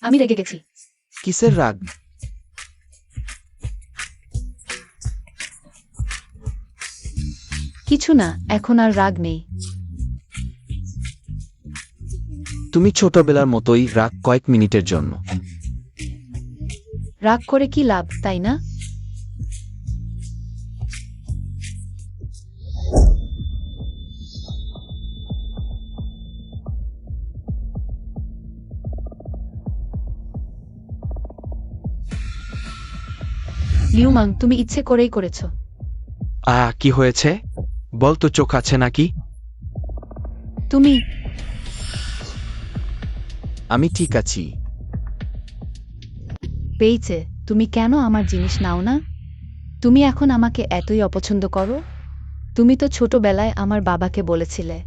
আমি রেগে গেছি। কিসের রাগ? কিছু না, এখন আর রাগ নেই। তুমি ছোটবেলার মতোই, রাগ কয়েক মিনিটের জন্য। রাগ করে কি লাভ, তাই না? লিউমাং, তুমি ইচ্ছে করেই করেছো। কি হয়েছে? বল তো, চোখ আছে নাকি? তুমি আমি ঠিক আছি। পেয়েছে। তুমি কেন আমার জিনিস নাও না? তুমি এখন আমাকে এতই অপছন্দ করো? তুমি তো ছোটবেলায় আমার বাবাকে বলেছিলে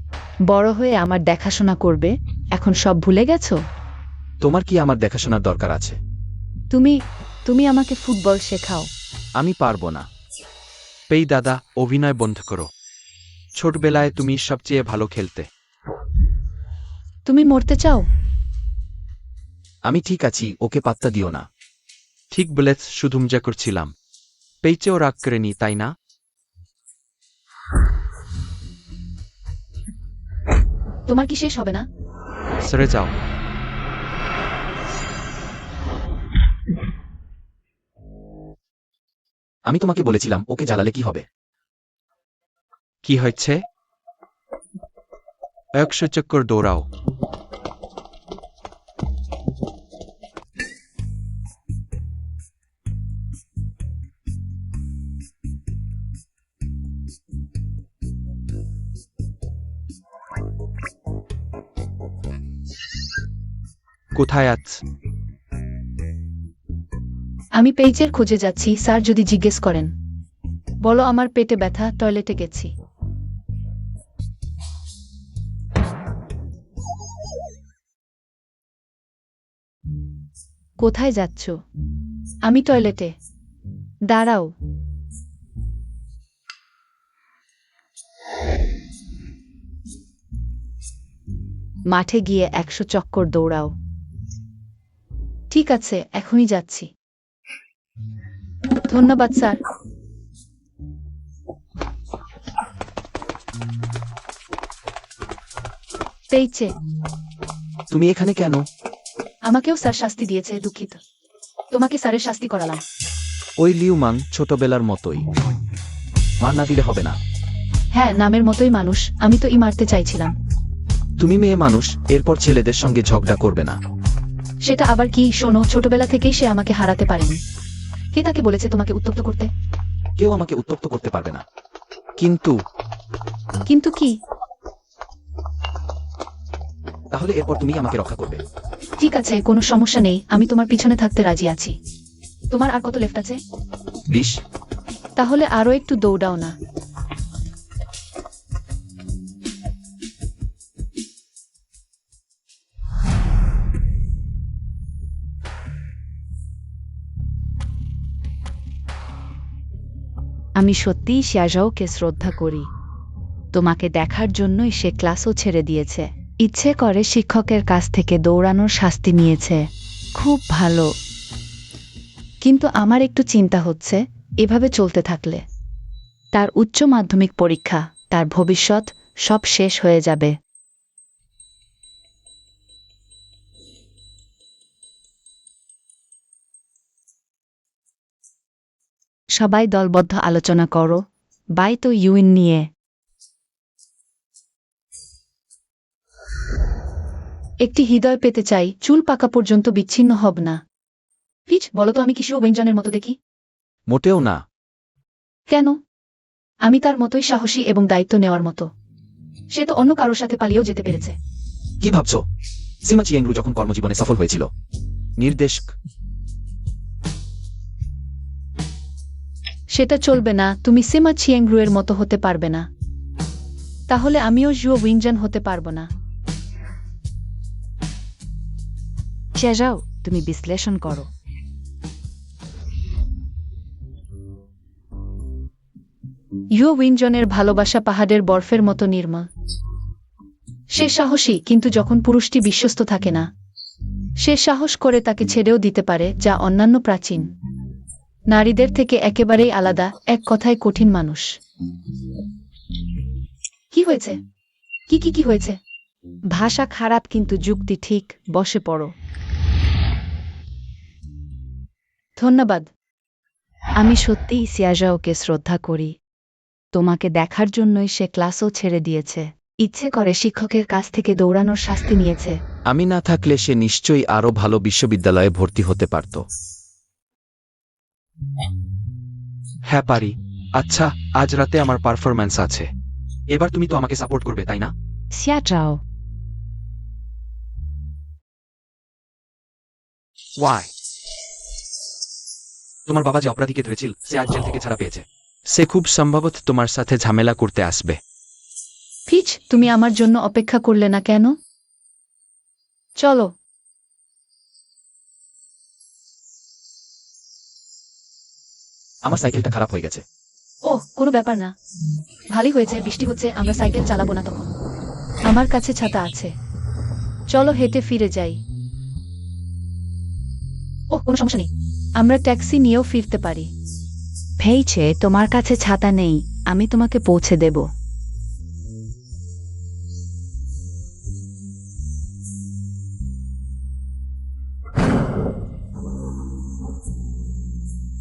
বড় হয়ে আমার দেখাশোনা করবে, এখন সব ভুলে গেছো? তোমার কি আমার দেখাশোনার দরকার আছে? তুমি তুমি আমাকে ফুটবল শেখাও। আমি পারবো না। পেই দাদা, অভিনয় বন্ধ করো। ছোটবেলায় তুমি সবচেয়ে ভালো খেলতে। তুমি মরতে চাও? আমি ঠিক আছি, ওকে পাত্তা দিও না। ঠিক বলেছ, শুধু মজা করছিলাম। পেইচেও রাগ করেনি, তাই না? তোমার কি শেষ হবে না? সরে যাও। আমি তোমাকে বলেছিলাম ওকে জ্বালালে কি হবে। কি হয়েছে? 100 চক্কর দৌড়াও। কোথায় আছ? আমি পেইজের খোঁজে যাচ্ছি, স্যার যদি জিজ্ঞেস করেন। বলো আমার পেটে ব্যথা, টয়লেটে গেছি। কোথায় যাচ্ছ? আমি টয়লেটে। দাঁড়াও। মাঠে গিয়ে 100 চক্কর দৌড়াও। ঠিক আছে, এখনই যাচ্ছি। ধন্যবাদ স্যার। পেইচে, তুমি এখানে কেন? আমাকেও স্যার শাস্তি দিয়েছে, দুঃখিত। তোমাকে স্যারের শাস্তি করালাম। ওই লিউমাং ছোটবেলার মতোই। মার না দিলে হবে না। হ্যাঁ, নামের মতোই মানুষ, আমি তো মারতে চাইছিলাম। তুমি মেয়ে মানুষ, এরপর ছেলেদের সঙ্গে ঝগড়া করবে না। সেটা আবার কি? শোনো, ছোটবেলা থেকেই সে আমাকে হারাতে পারেনি। কে তাকে বলেছে তোমাকে উত্তপ্ত করতে? কেউ আমাকে উত্তপ্ত করতে পারবে না। কিন্তু কিন্তু কি? তাহলে এরপর তুমি আমাকে রক্ষা করবে। ঠিক আছে, কোনো সমস্যা নেই, আমি তোমার পিছনে থাকতে রাজি আছি। তোমার আর কত লেফট আছে? 20। তাহলে আরো একটু দৌড়াও না। আমি সত্যিই শিয়াজাওকে শ্রদ্ধা করি। তোমাকে দেখার জন্যই সে ক্লাসও ছেড়ে দিয়েছে। ইচ্ছে করে শিক্ষকের কাছ থেকে দৌড়ানোর শাস্তি নিয়েছে। খুব ভালো। কিন্তু আমার একটু চিন্তা হচ্ছে, এভাবে চলতে থাকলে তার উচ্চ মাধ্যমিক পরীক্ষা, তার ভবিষ্যৎ সব শেষ হয়ে যাবে। সবাই দলবদ্ধ আলোচনা করো, বাইতো ইউইন নিয়ে। একটি হৃদয় পেতে চাই, চুল পাকা পর্যন্ত বিচ্ছিন্ন হব না। পিচ, বলো তো আমি কি শিও ব্যঞ্জনের মতো দেখি? মোটেও না। কেন? আমি তার মতোই সাহসী এবং দায়িত্ব নেওয়ার মতো। সে তো অন্য কারোর সাথে পালিয়েও যেতে পেরেছে। কি ভাবছো? সিমা চিয়েংরু যখন কর্মজীবনে সফল হয়েছিল, নির্দেশক, সেটা চলবে না। তুমি সিমা চিয়েংরুয়ের মতো হতে পারবে না। তাহলে আমিও জুও উইংজান হতে পারবো না। যাও, তুমি বিশ্লেষণ করো। ইয়ো উইনজনের ভালোবাসা পাহাড়ের বরফের মতো নির্মল। সে সাহসী, কিন্তু যখন পুরুষটি বিশ্বস্ত থাকে না, সে সাহস করে তাকে ছেড়েও দিতে পারে, যা অন্যান্য প্রাচীন নারীদের থেকে একেবারেই আলাদা, এক কথায় কঠিন মানুষ। কি হয়েছে? কি হয়েছে? ভাষা খারাপ কিন্তু যুক্তি ঠিক। বসে পড়ো। ধন্যবাদ। আমি সত্যিই সিয়াজাওকে শ্রদ্ধা করি। তোমাকে দেখার জন্যই সে ক্লাসও ছেড়ে দিয়েছে। ইচ্ছে করে শিক্ষকের কাছ থেকে দৌড়ানোর শাস্তি নিয়েছে। আমি না থাকলে সে নিশ্চয়ই আরো ভালো বিশ্ববিদ্যালয়ে ভর্তি হতে পারত। হ্যাঁ পারি। আচ্ছা, আজ রাতে আমার পারফরম্যান্স আছে। এবার তুমি তো আমাকে সাপোর্ট করবে, তাই না? সিয়াজাও, ওয়াই? তোমার বাবা যে অপরাধীকে ধরেছিল, সে আজ জেল থেকে ছাড়া পেয়েছে। সে খুব সম্ভবত তোমার সাথে ঝামেলা করতে আসবে। ফিচ, তুমি আমার জন্য অপেক্ষা করলে না কেন? চলো। আমার সাইকেলটা খারাপ হয়ে গেছে। ওহ, কোনো ব্যাপার না। ভালোই হয়েছে বৃষ্টি হচ্ছে, আমরা সাইকেল চালাবো না তখন। আমার কাছে ছাতা আছে। চলো হেঁটে ফিরে যাই। ওহ, কোনো সমস্যা নেই। আমরা ট্যাক্সি নিয়েও ফিরতে পারি। ভেইছে তোমার কাছে ছাতা নেই, আমি তোমাকে পৌঁছে দেব।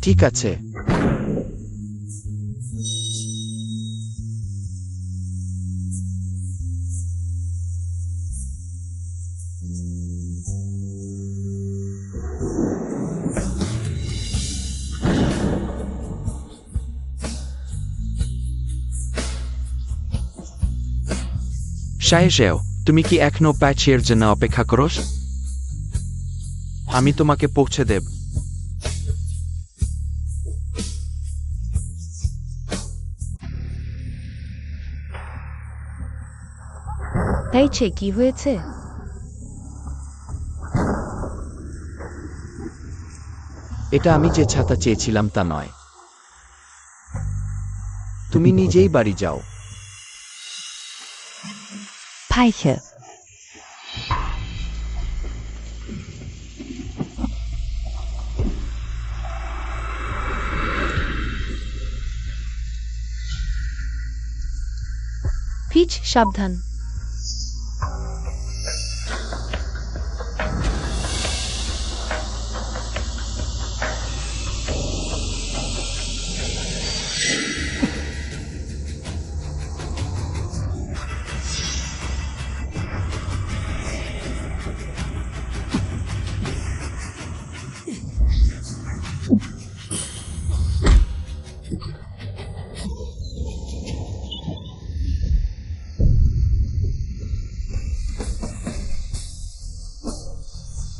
ঠিক আছে। শায়েশেও, তুমি কি এখনো প্যাচের জন্য অপেক্ষা করো? আমি তোমাকে পৌঁছে দেব। ভেইছে কি হয়েছে? এটা আমি যে ছাতা চেয়েছিলাম তা নয়। তুমি নিজেই বাড়ি যাও। ভাইছে, ফিচ, সাবধান।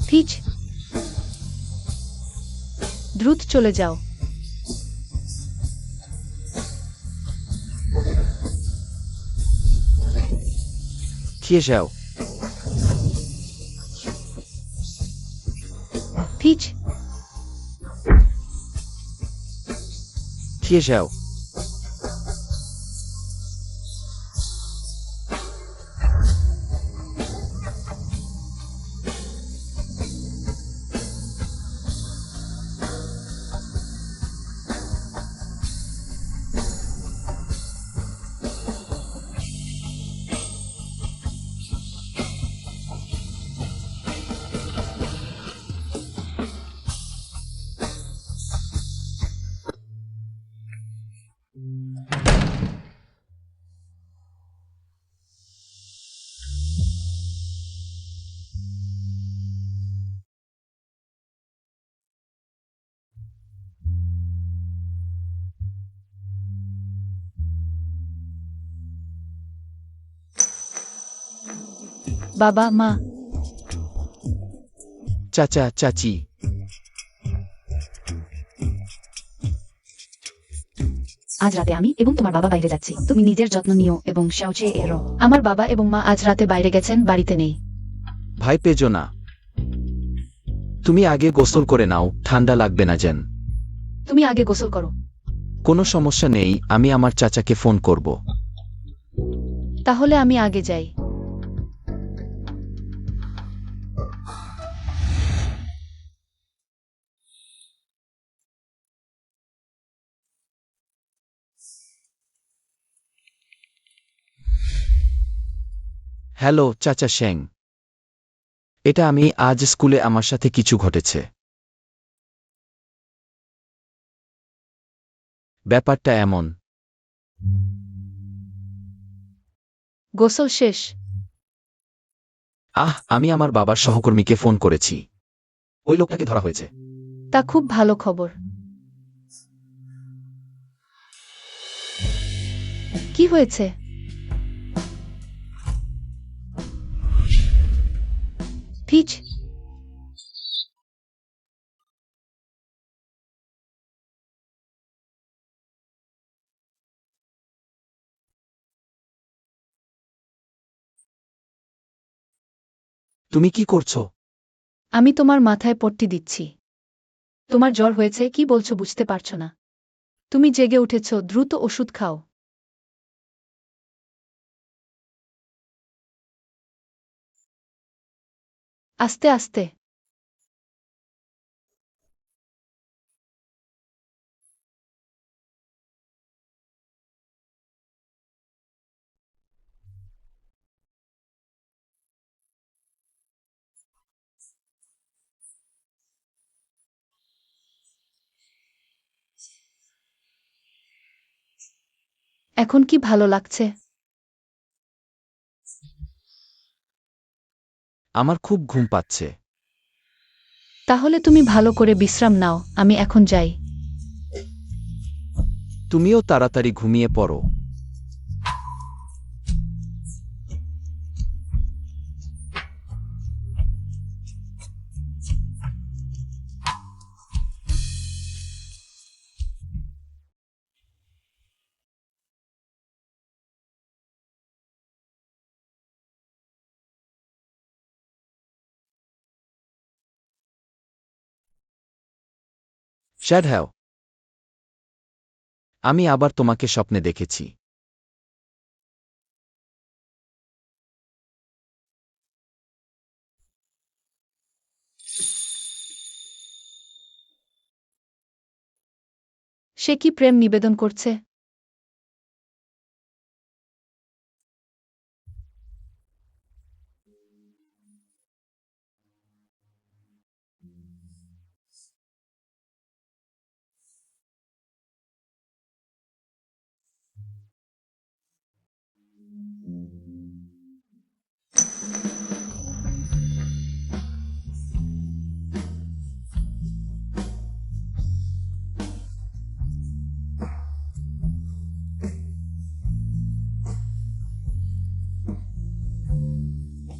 ফিচ, দ্রুত চলে যাও। খেয়ে যাও। ফিচ, খেয়ে যাও। বাবা, মা, চাচা, চাচি। আজ রাতে আমি এবং তোমার বাবা বাইরে যাচ্ছি, তুমি নিজের যত্ন নিও এবং শাওচে এরো। আমার বাবা এবং মা আজ রাতে বাইরে গেছেন, বাড়িতে নেই। ভাই পেজো না। তুমি আগে গোসল করে নাও, ঠান্ডা লাগবে না যেন। তুমি আগে গোসল করো। কোনো সমস্যা নেই, আমি আমার চাচাকে ফোন করব। তাহলে আমি আগে যাই। হ্যালো চাচা শ্যাং। এটা আমি, আজ স্কুলে আমার সাথে কিছু ঘটেছে। ব্যাপারটা এমন। গোসল শেষ? আমি আমার বাবার সহকর্মীকে ফোন করেছি। ওই লোকটাকে ধরা হয়েছে। তা খুব ভালো খবর। কি হয়েছে? পিচ, তুমি কি করছো? আমি তোমার মাথায় পট্টি দিচ্ছি। তোমার জ্বর হয়েছে, কি বলছো বুঝতে পারছো না? তুমি জেগে উঠেছ, দ্রুত ওষুধ খাও। আস্তে আস্তে। এখন কি ভালো লাগছে? আমার খুব ঘুম পাচ্ছে। তাহলে তুমি ভালো করে বিশ্রাম নাও, আমি এখন যাই। তুমিও তাড়াতাড়ি ঘুমিয়ে পড়ো। শ্যাডহ্যাও, আমি আবার তোমাকে স্বপ্নে দেখেছি। সে কি প্রেম নিবেদন করছে?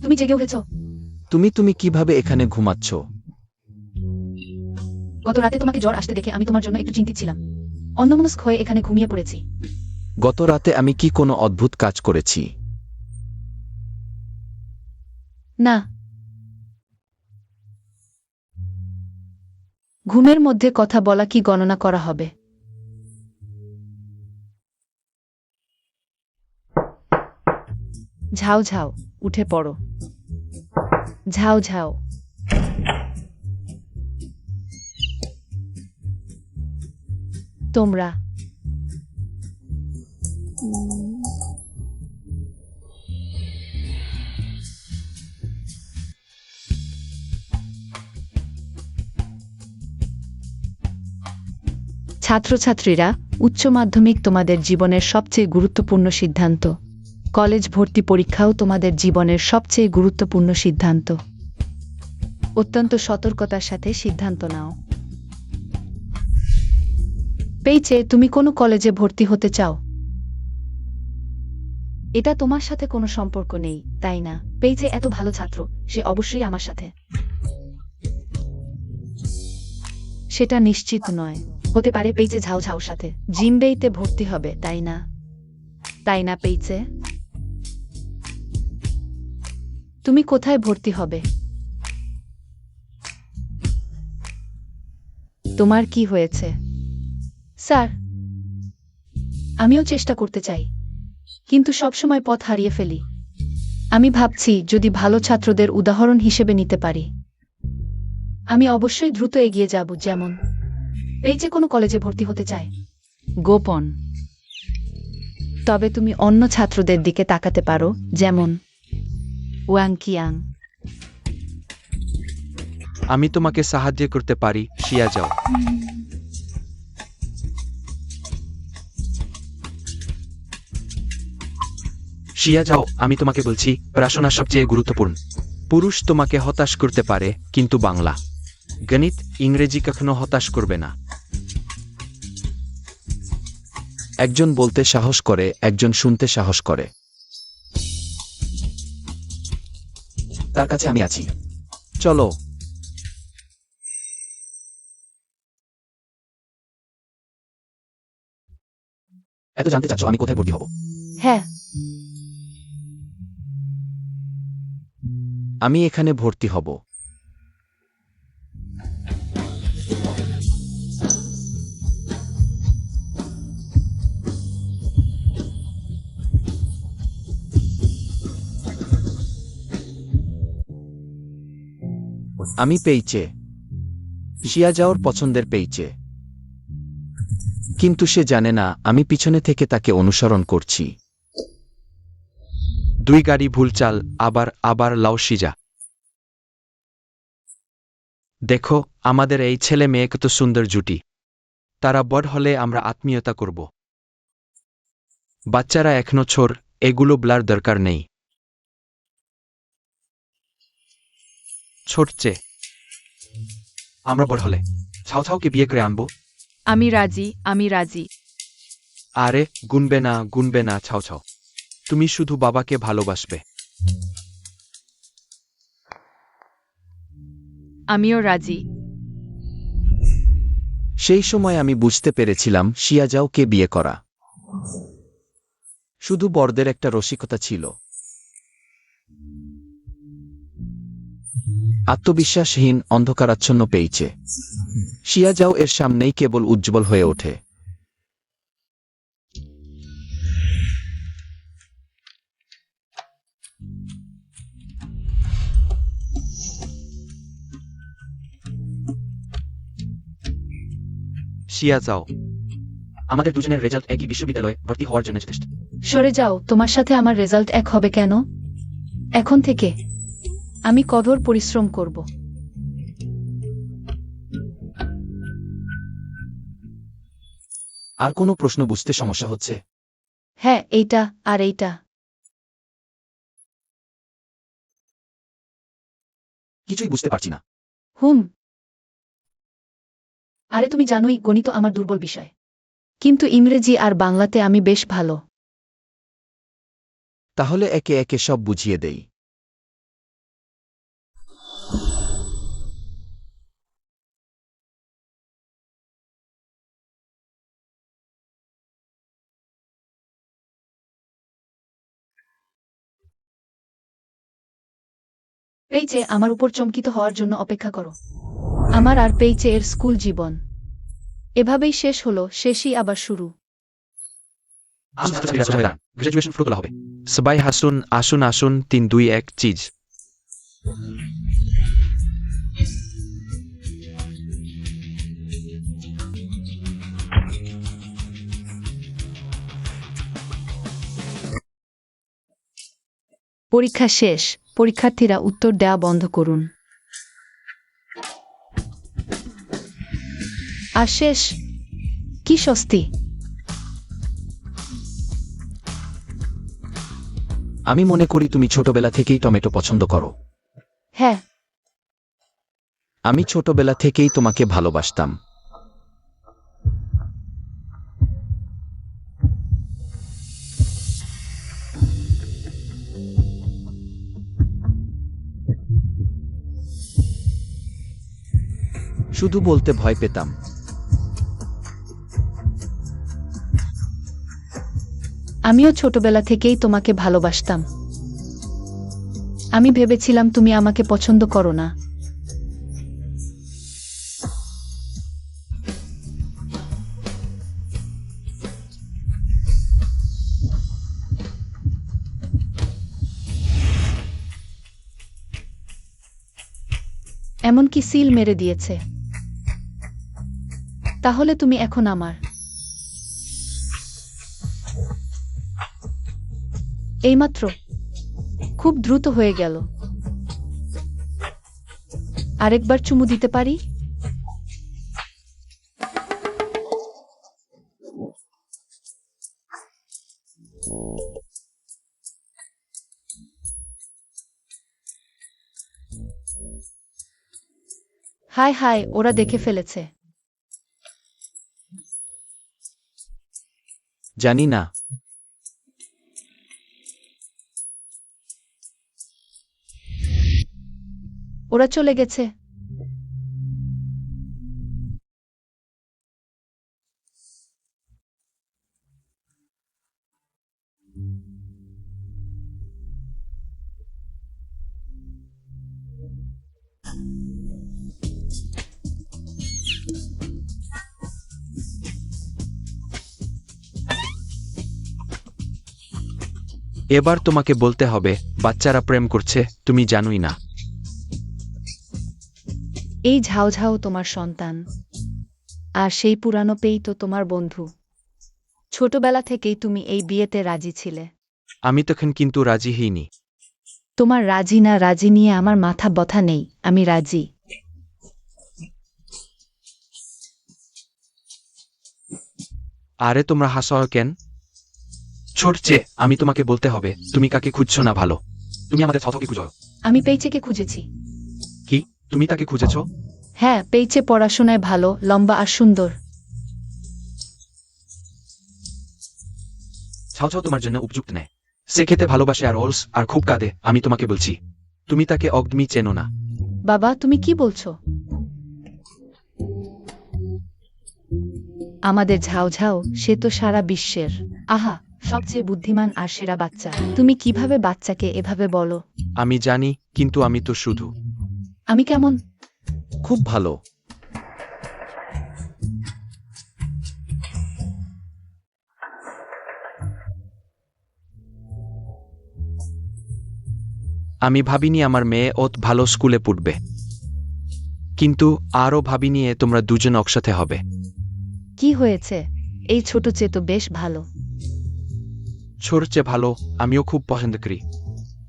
তুমি জেগে উঠেছো? তুমি কিভাবে এখানে ঘুমাচ্ছ? গত রাতে তোমাকে জ্বর আসতে দেখে আমি তোমার জন্য একটু চিন্তিত ছিলাম। অন্যমনস্ক হয়ে এখানে ঘুমিয়ে পড়েছি। গত রাতে আমি কি কোনো অদ্ভুত কাজ করেছি? না। ঘুমের মধ্যে কথা বলা কি গণনা করা হবে? ঝাউ ঝাউ, উঠে পড়ো। ঝাউ ঝাউ। তোমরা ছাত্রছাত্রীরা, উচ্চ মাধ্যমিক তোমাদের জীবনের সবচেয়ে গুরুত্বপূর্ণ সিদ্ধান্ত। কলেজ ভর্তি পরীক্ষাও তোমাদের জীবনের সবচেয়ে গুরুত্বপূর্ণ সিদ্ধান্ত। অত্যন্ত সতর্কতার সাথে সিদ্ধান্ত নাও। পেইচে, তুমি কোনো কলেজে ভর্তি হতে চাও? এটা তোমার সাথে কোনো সম্পর্ক নেই, তাই না? পেইজে এত ভালো ছাত্র, সে অবশ্যই আমার সাথে। সেটা নিশ্চিত নয়। হতে পারে পেইজে ঝাউ ঝাউর সাথে। জিমবেইতে ভর্তি হবে, তাই না? তাই না পেইজে? তুমি কোথায় ভর্তি হবে? তোমার কি হয়েছে? স্যার, আমিও চেষ্টা করতে চাই, কিন্তু সবসময় পথ হারিয়ে ফেলি। আমি ভাবছি যদি ভালো ছাত্রদের উদাহরণ হিসেবে নিতে পারি। আমি অবশ্যই দ্রুত এগিয়ে যাব, যেমন পেইজে কোনো কলেজে ভর্তি হতে চায়। গোপন। তবে তুমি অন্য ছাত্রদের দিকে তাকাতে পারো, যেমন ওয়াং কিয়াং। আমি তোমাকে সাহায্য করতে পারি, শিয়া যাও। শিয়া যাও, আমি তোমাকে বলছি, পড়াশোনা সবচেয়ে গুরুত্বপূর্ণ। পুরুষ তোমাকে হতাশ করতে পারে, কিন্তু বাংলা, গণিত, ইংরেজি কখনো হতাশ করবে না। একজন বলতে সাহস করে, একজন শুনতে সাহস করে। তার কাছে আমি আছি। চলো। এত জানতে চাচ্ছ আমি কোথায় ভর্তি হব? হ্যাঁ, আমি এখানে ভর্তি হব। আমি পেইচে, শিয়া যাওয়ার পছন্দের পেইচে। কিন্তু সে জানে না আমি পিছনে থেকে তাকে অনুসরণ করছি। 2 গাড়ি ভুল চাল, আবার লাও সিজা। দেখো, আমাদের এই ছেলে মেয়ে কত সুন্দর জুটি। তারা বড় হলে আমরা আত্মীয়তা করব। বাচ্চারা এখনো ছোট, এগুলো বলার দরকার নেই। ছোটছে। আমরা বড় হলে ছাও ছাওকে বিয়ে করে আনবো। আমি রাজি, আমি রাজি। আরে গুনবে না ছাও ছাও। তুমি শুধু বাবাকে ভালোবাসবে। আমিও রাজি। সেই সময় আমি বুঝতে পেরেছিলাম শিয়াজাওকে বিয়ে করা শুধু বড়দের একটা রসিকতা ছিল। আত্মবিশ্বাসহীন, অন্ধকারাচ্ছন্ন পেয়েছে। শিয়াজাও এর সামনেই কেবল উজ্জ্বল হয়ে ওঠে। শিয়া যাও। আমাদের দুজনের রেজাল্ট একই বিশ্ববিদ্যালয়ে ভর্তি হওয়ার জন্য যথেষ্ট। সরে যাও, তোমার সাথে আমার রেজাল্ট এক হবে কেন? এখন থেকে আমি কঠোর পরিশ্রম করব। আর কোনো প্রশ্ন বুঝতে সমস্যা হচ্ছে? হ্যাঁ, এইটা আর এইটা। কিছুই বুঝতে পারছি না। হুম, আরে তুমি জানোই গণিত আমার দুর্বল বিষয়। কিন্তু ইংরেজি আর বাংলাতে আমি বেশ ভালো। তাহলে একে একে সব বুঝিয়ে দেই। পেইচে আমার উপর চমকিত হওয়ার জন্য অপেক্ষা করো। আমার আর পেইচে এর স্কুল জীবন এভাবেই শেষ হলো, শেষই আবার শুরু। গ্রাজুয়েশন ফটো তোলা হবে। সবাই হাসুন, আসুন আসুন, 3 2 1 চিজ। পরীক্ষা শেষ, পরীক্ষার্থীরা উত্তর দেওয়া বন্ধ করুন। আর শেষ, কি স্বস্তি। আমি মনে করি তুমি ছোটবেলা থেকেই টমেটো পছন্দ করো। হ্যাঁ, আমি ছোটবেলা থেকেই তোমাকে ভালোবাসতাম। শুধু বলতে ভয় পেতাম। আমিও ছোটবেলা থেকেই তোমাকে ভালোবাসতাম। আমি ভেবেছিলাম তুমি আমাকে পছন্দ করো না। এমনকি সিল মেরে দিয়েছে। তাহলে তুমি এখন আমার। এইমাত্র খুব দ্রুত হয়ে গেল। আরেকবার চুমু দিতে পারি? হায় হায়, ওরা দেখে ফেলেছে। জানি না। ওরা চলে গেছে। এবার তোমাকে বলতে হবে, বাচ্চারা প্রেম করছে, তুমি জানোই না। এই ঝাউঝাউ তোমার সন্তান, আর সেই পুরানো পেই তো তোমার বন্ধু। ছোটবেলা থেকেই তুমি এই বিয়েতে রাজি ছিলে। আমি তখন কিন্তু রাজি হইনি। তোমার রাজি না রাজি নিয়ে আমার মাথা ব্যথা নেই, আমি রাজি। আরে তোমরা হাসাও কেন? ছোটছে, আমি তোমাকে বলতে হবে, তুমি কাকে খুঁজছো না ভালো। তুমি আমাদের ছাওছাওকে খুঁজো। আমি পেইচেকে খুঁজেছি। কি? তুমি তাকে খুঁজেছো? হ্যাঁ, পেইচে পড়াশোনায় ভালো, লম্বা আর সুন্দর। ছাওছাও তোমার জন্য উপযুক্ত নেয়। সে খেতে ভালোবাসে আর অলস আর খুব কাঁদে। আমি তোমাকে বলছি, তুমি তাকে একদমই চেনো না। বাবা, তুমি কি বলছো? আমাদের ঝাউঝাউ, সে তো সারা বিশ্বের আহা সবচেয়ে বুদ্ধিমান আর সেরা বাচ্চা। তুমি কিভাবে বাচ্চাকে এভাবে বলো? আমি জানি, কিন্তু আমি তো শুধু। আমি কেমন? খুব ভালো। আমি ভাবিনি আমার মেয়ে অত ভালো স্কুলে পড়বে, কিন্তু আরও ভাবিনি তোমরা দুজন একসাথে হবে। কি হয়েছে? এই ছোট চেয়ে তো বেশ ভালো। ছোট চেয়ে ভালো, আমিও খুব পছন্দ করি,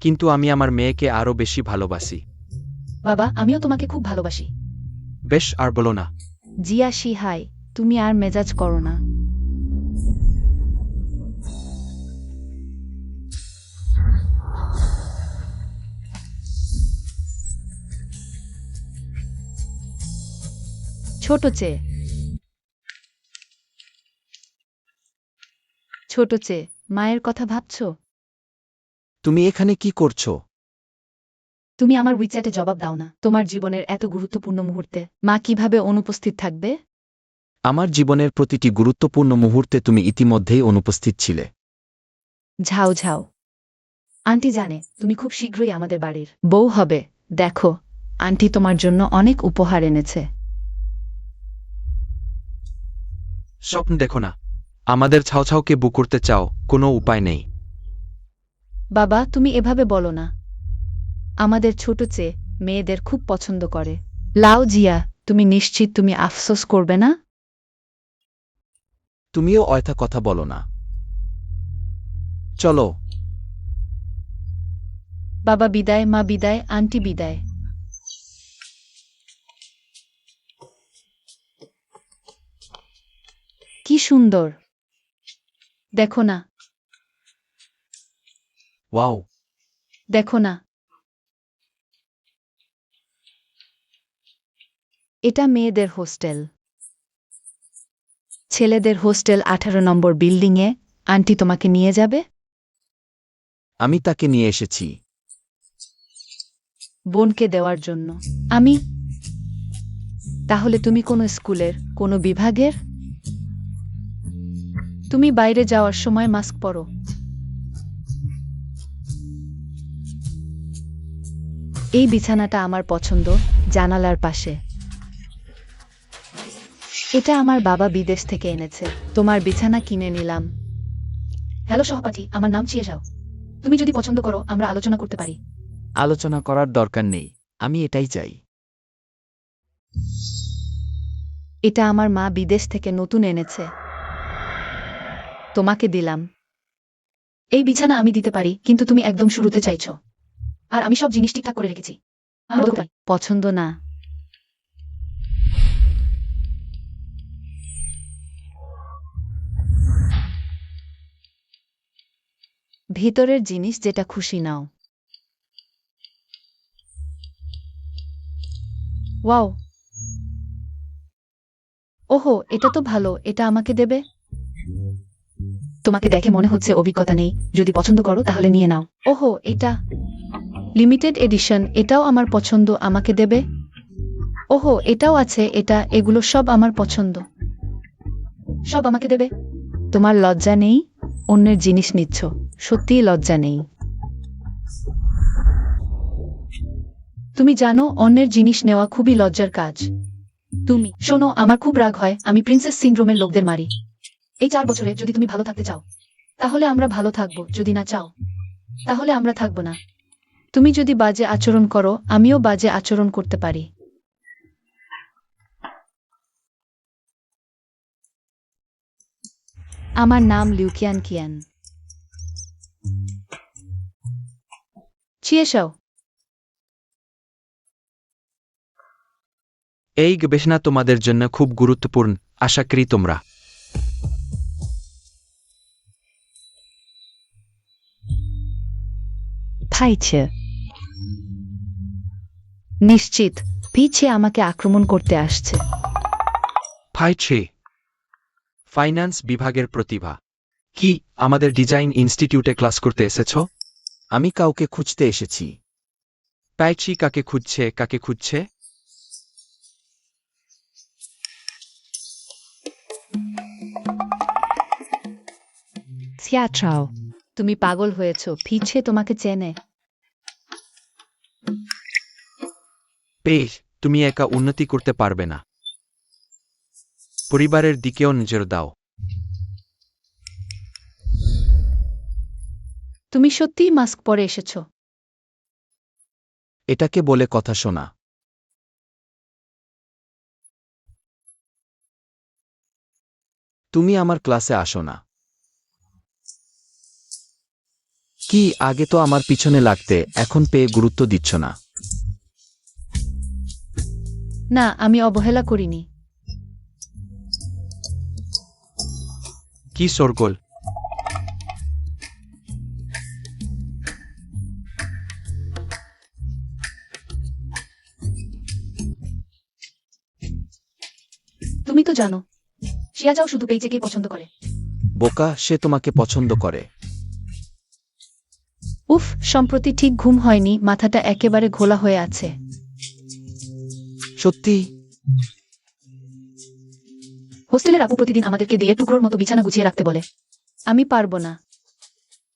কিন্তু আমি আমার মেয়েকে আরও বেশি ভালোবাসি। বাবা, আমিও তোমাকে খুব ভালোবাসি। বেশ, আর বলো না। জিয়া হাই, তুমি আর মেজাজ করো না। ছোট চেয়ে ছোট চেয়ে মায়ের কথা ভাবছো? তুমি এখানে কি করছো? তুমি আমার উইচ্যাটে জবাব দাও না। তোমার জীবনের এত গুরুত্বপূর্ণ মুহূর্তে মা কিভাবে অনুপস্থিত থাকবে? আমার জীবনের প্রতিটি গুরুত্বপূর্ণ মুহূর্তে তুমি ইতিমধ্যেই অনুপস্থিত ছিলে। ঝাউঝাউ, আন্টি জানে তুমি খুব শীঘ্রই আমাদের বাড়ির বউ হবে। দেখো, আন্টি তোমার জন্য অনেক উপহার এনেছে। স্বপ্ন দেখো না। আমাদের ছাওছাওকে বুক করতে চাও, কোনো উপায় নেই। বাবা, তুমি এভাবে বলো না। আমাদের ছোট চেয়ে মেয়েদের খুব পছন্দ করে। লাও জিয়া, তুমি নিশ্চিত তুমি আফসোস করবে না? তুমিও অয়থা কথা বলো না। চলো। বাবা বিদায়, মা বিদায়, আন্টি বিদায়। কি সুন্দর! দেখো না, ওয়াও! দেখো না, এটা মেয়েদের হোস্টেল। ছেলেদের হোস্টেল 18 নম্বর বিল্ডিংয়ে। আন্টি তোমাকে নিয়ে যাবে? আমি তাকে নিয়ে এসেছি। বোনকে দেওয়ার জন্য। আমি তাহলে তুমি কোনো স্কুলের কোনো বিভাগের? তুমি বাইরে যাওয়ার সময় মাস্ক পরো। এই বিছানাটা আমার পছন্দ, জানালার পাশে। এটা আমার বাবা বিদেশ থেকে এনেছে। তোমার বিছানা কিনে নিলাম। হ্যালো সহপাঠী, আমার নাম চিয়ে যাও। তুমি যদি পছন্দ করো আমরা আলোচনা করতে পারি। আলোচনা করার দরকার নেই, আমি এটাই চাই। এটা আমার মা বিদেশ থেকে নতুন এনেছে। তোমাকে দিলাম। এই বিছানা আমি দিতে পারি, কিন্তু তুমি একদম শুরুতে চাইছো। আর আমি সব জিনিস ঠিকঠাক করে রেখেছি। আমরা দেখতে পারি। পছন্দ না। ভিতরের জিনিস যেটা খুশি নাও। ওয়াও, ওহো, এটা তো ভালো। এটা আমাকে দেবে? তোমাকে দেখে মনে হচ্ছে অভিজ্ঞতা নেই। যদি পছন্দ করো তাহলে নিয়ে নাও। ওহো, এটা লিমিটেড এডিশন। এটাও আমার পছন্দ, আমাকে দেবে? ওহো, এটাও আছে। এগুলো সব আমার পছন্দ। সব আমাকে দেবে? তোমার লজ্জা নেই? অন্যের জিনিস নিচ্ছ, সত্যিই লজ্জা নেই? তুমি জানো অন্যের জিনিস নেওয়া খুবই লজ্জার কাজ। তুমি শোনো, আমার খুব রাগ হয়, আমি প্রিন্সেস সিনড্রোমের লোকদের মারি। এই 4 বছরে যদি তুমি ভালো থাকতে চাও তাহলে আমরা ভালো থাকবো, যদি না চাও তাহলে আমরা থাকবো না। তুমি যদি বাজে আচরণ করো, আমিও বাজে আচরণ করতে পারি। আমার নাম লিউকিয়ান কিয়ান। চিয়েশাও। এই গবেষণা তোমাদের জন্য খুব গুরুত্বপূর্ণ, আশা করি তোমরা থাইছে। নিশ্চিত পিছে আমাকে আক্রমণ করতে আসছে। পাইছে। ফাইন্যান্স বিভাগের প্রতিভা কি আমাদের ডিজাইন ইনস্টিটিউটে ক্লাস করতে এসেছো? আমি কাউকে খুঁজতে এসেছি। পাইছি। কাকে খুঁজছে? কাকে খুঁজছে? সিয়াট্রাও, তুমি পাগল হয়েছ। পিছে তোমাকে চেনে। বেশ, তুমি একা উন্নতি করতে পারবে না। পরিবারের দিকেও নজর দাও। তুমি সত্যিই মাস্ক পরে এসেছ? এটাকে বলে কথা শোনা। তুমি আমার ক্লাসে আসো না। কি আগে তো আমার পিছনে লাগতে, এখন পেয়ে গুরুত্ব দিচ্ছ না? না, আমি অবহেলা করিনি। কি সরগোল? তুমি তো জানো শিয়া যাও শুধু পেইচেকেই পছন্দ করে। বোকা, সে তোমাকে পছন্দ করে। উফ, সম্প্রতি ঠিক ঘুম হয়নি, মাথাটা একেবারে ঘোলা হয়ে আছে। সত্যি? হোস্টেলের আপু প্রতিদিন আমাদেরকে দিয়ে টুকরোর মতো বিছানা গুছিয়ে রাখতে বলে। আমি পারবো না।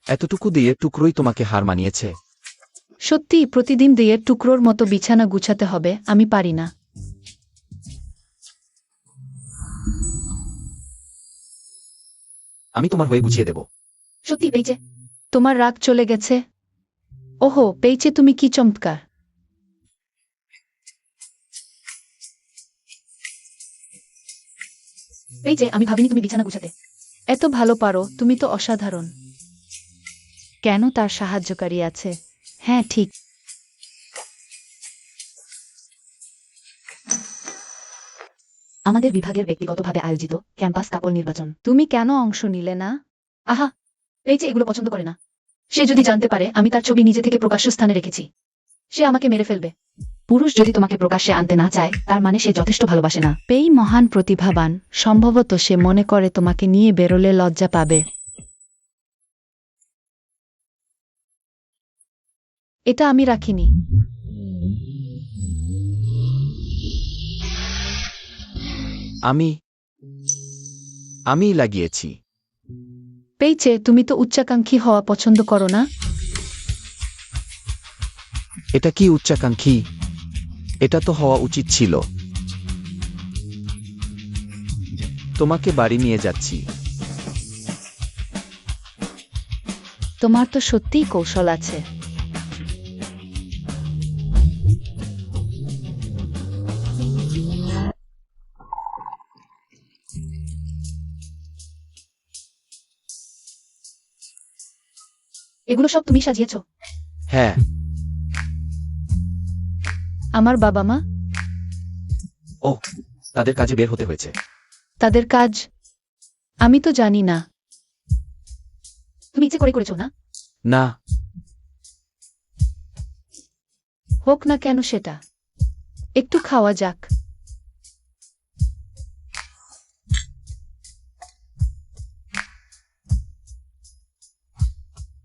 এতটুকু দিয়ে টুকরোই তোমাকে হার মানিয়েছে? সত্যি প্রতিদিন দিয়ে টুকরোর মতো বিছানা গুছাতে হবে? আমি পারি না। আমি তোমার হয়ে গুছিয়ে দেব। সত্যি পেইচে? তোমার রাগ চলে গেছে? ওহো, পেয়েছে, তুমি কি চমৎকার। পেইচে, আমি ভাবিনি তুমি বিছানা গুছাতে। এত ভালো পারো, তুমি তো অসাধারণ। কেন, তার সাহায্যকারী আছে? হ্যাঁ, ঠিক। আমাদের বিভাগের ব্যক্তিগতভাবে আয়োজিত ক্যাম্পাস কাপল নির্বাচন। তুমি কেন অংশ নিলে না? আহা, পেইচে এগুলো পছন্দ করে না। সে যদি জানতে পারে আমি তার ছবি নিজে থেকে প্রকাশ্য স্থানে রেখেছি, সে আমাকে মেরে ফেলবে। পুরুষ যদি তোমাকে প্রকাশ্যে আনতে না চায় তার মানে সে যথেষ্ট ভালোবাসে না। পেই মহান প্রতিভাবান, সম্ভবত সে মনে করে তোমাকে নিয়ে বেরোলে লজ্জা পাবে। এটা আমি রাখিনি। আমি আমিই লাগিয়েছি। পেইচে, তুমি তো উচ্চাকাঙ্ক্ষী হওয়া পছন্দ করো না? এটা কি উচ্চাকাঙ্ক্ষী? এটা তো হওয়া উচিত ছিল। তোমাকে বাড়ি নিয়ে যাচ্ছি। তোমার তো সত্যিই কৌশল আছে। এগুলো সব তুমি সাজিয়েছ? হ্যাঁ, আমার বাবা মা? ও, তাদের কাজে বের হতে হয়েছে। তাদের কাজ? আমি তো জানি না। তুমি ইচ্ছে করে করেছো না? না, হোক না কেন সেটা। একটু খাওয়া যাক।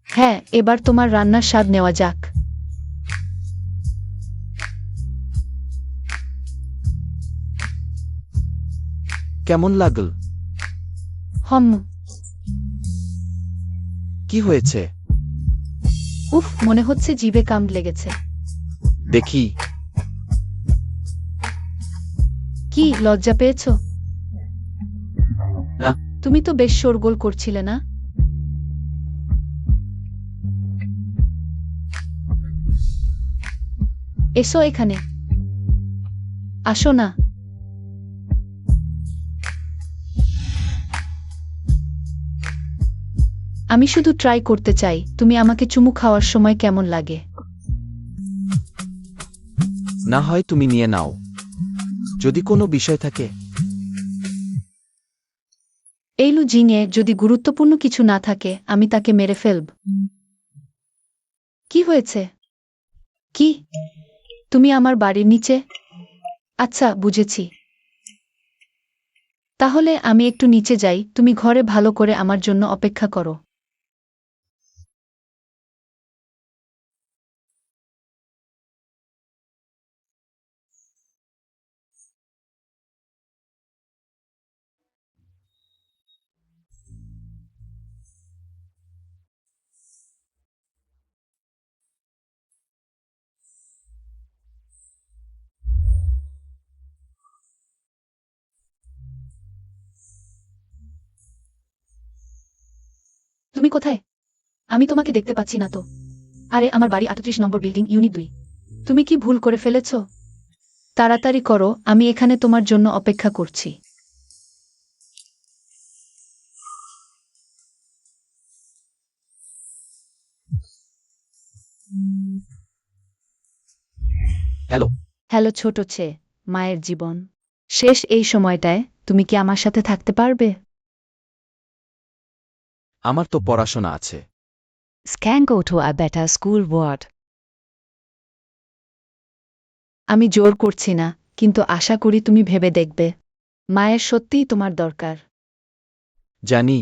হ্যাঁ, এবার তোমার রান্নার স্বাদ নেওয়া যাক। কেমন লাগল? হম। কি হয়েছে? উফ, মনে হচ্ছে জিভে কামড় লেগেছে। দেখি। কি লজ্জা পেয়েছো? না। তুমি তো বেশ শোরগোল করছিলে না? এসো এখানে। আসো না। আমি শুধু ট্রাই করতে চাই তুমি আমাকে চুমু খাওয়ার সময় কেমন লাগে। না হয় তুমি নিয়ে নাও। যদি কোনো বিষয় থাকে। এই লুজিংয়ে যদি গুরুত্বপূর্ণ কিছু না থাকে আমি তাকে মেরে ফেলব। কি হয়েছে? কি? তুমি আমার বাড়ির নিচে? আচ্ছা, বুঝেছি। তাহলে আমি একটু নিচে যাই, তুমি ঘরে ভালো করে আমার জন্য অপেক্ষা করো। তুমি কোথায়? আমি তোমাকে দেখতে পাচ্ছি না তো। আরে, আমার বাড়ি ৩৮ নম্বর বিল্ডিং, ইউনিট ২। তুমি কি ভুল করে ফেলেছ? তাড়াতাড়ি করো, আমি এখানে তোমার জন্য অপেক্ষা করছি। হ্যালো। হ্যালো ছোট ছে, মায়ের জীবন শেষ এই সময়টায় তুমি কি আমার সাথে থাকতে পারবে? আমার তো পড়াশোনা আছে। Ska gå to a better school word. আমি জোর করছি না, কিন্তু আশা করি তুমি ভেবে দেখবে। মায়ের সত্যিই তোমার দরকার। জানি।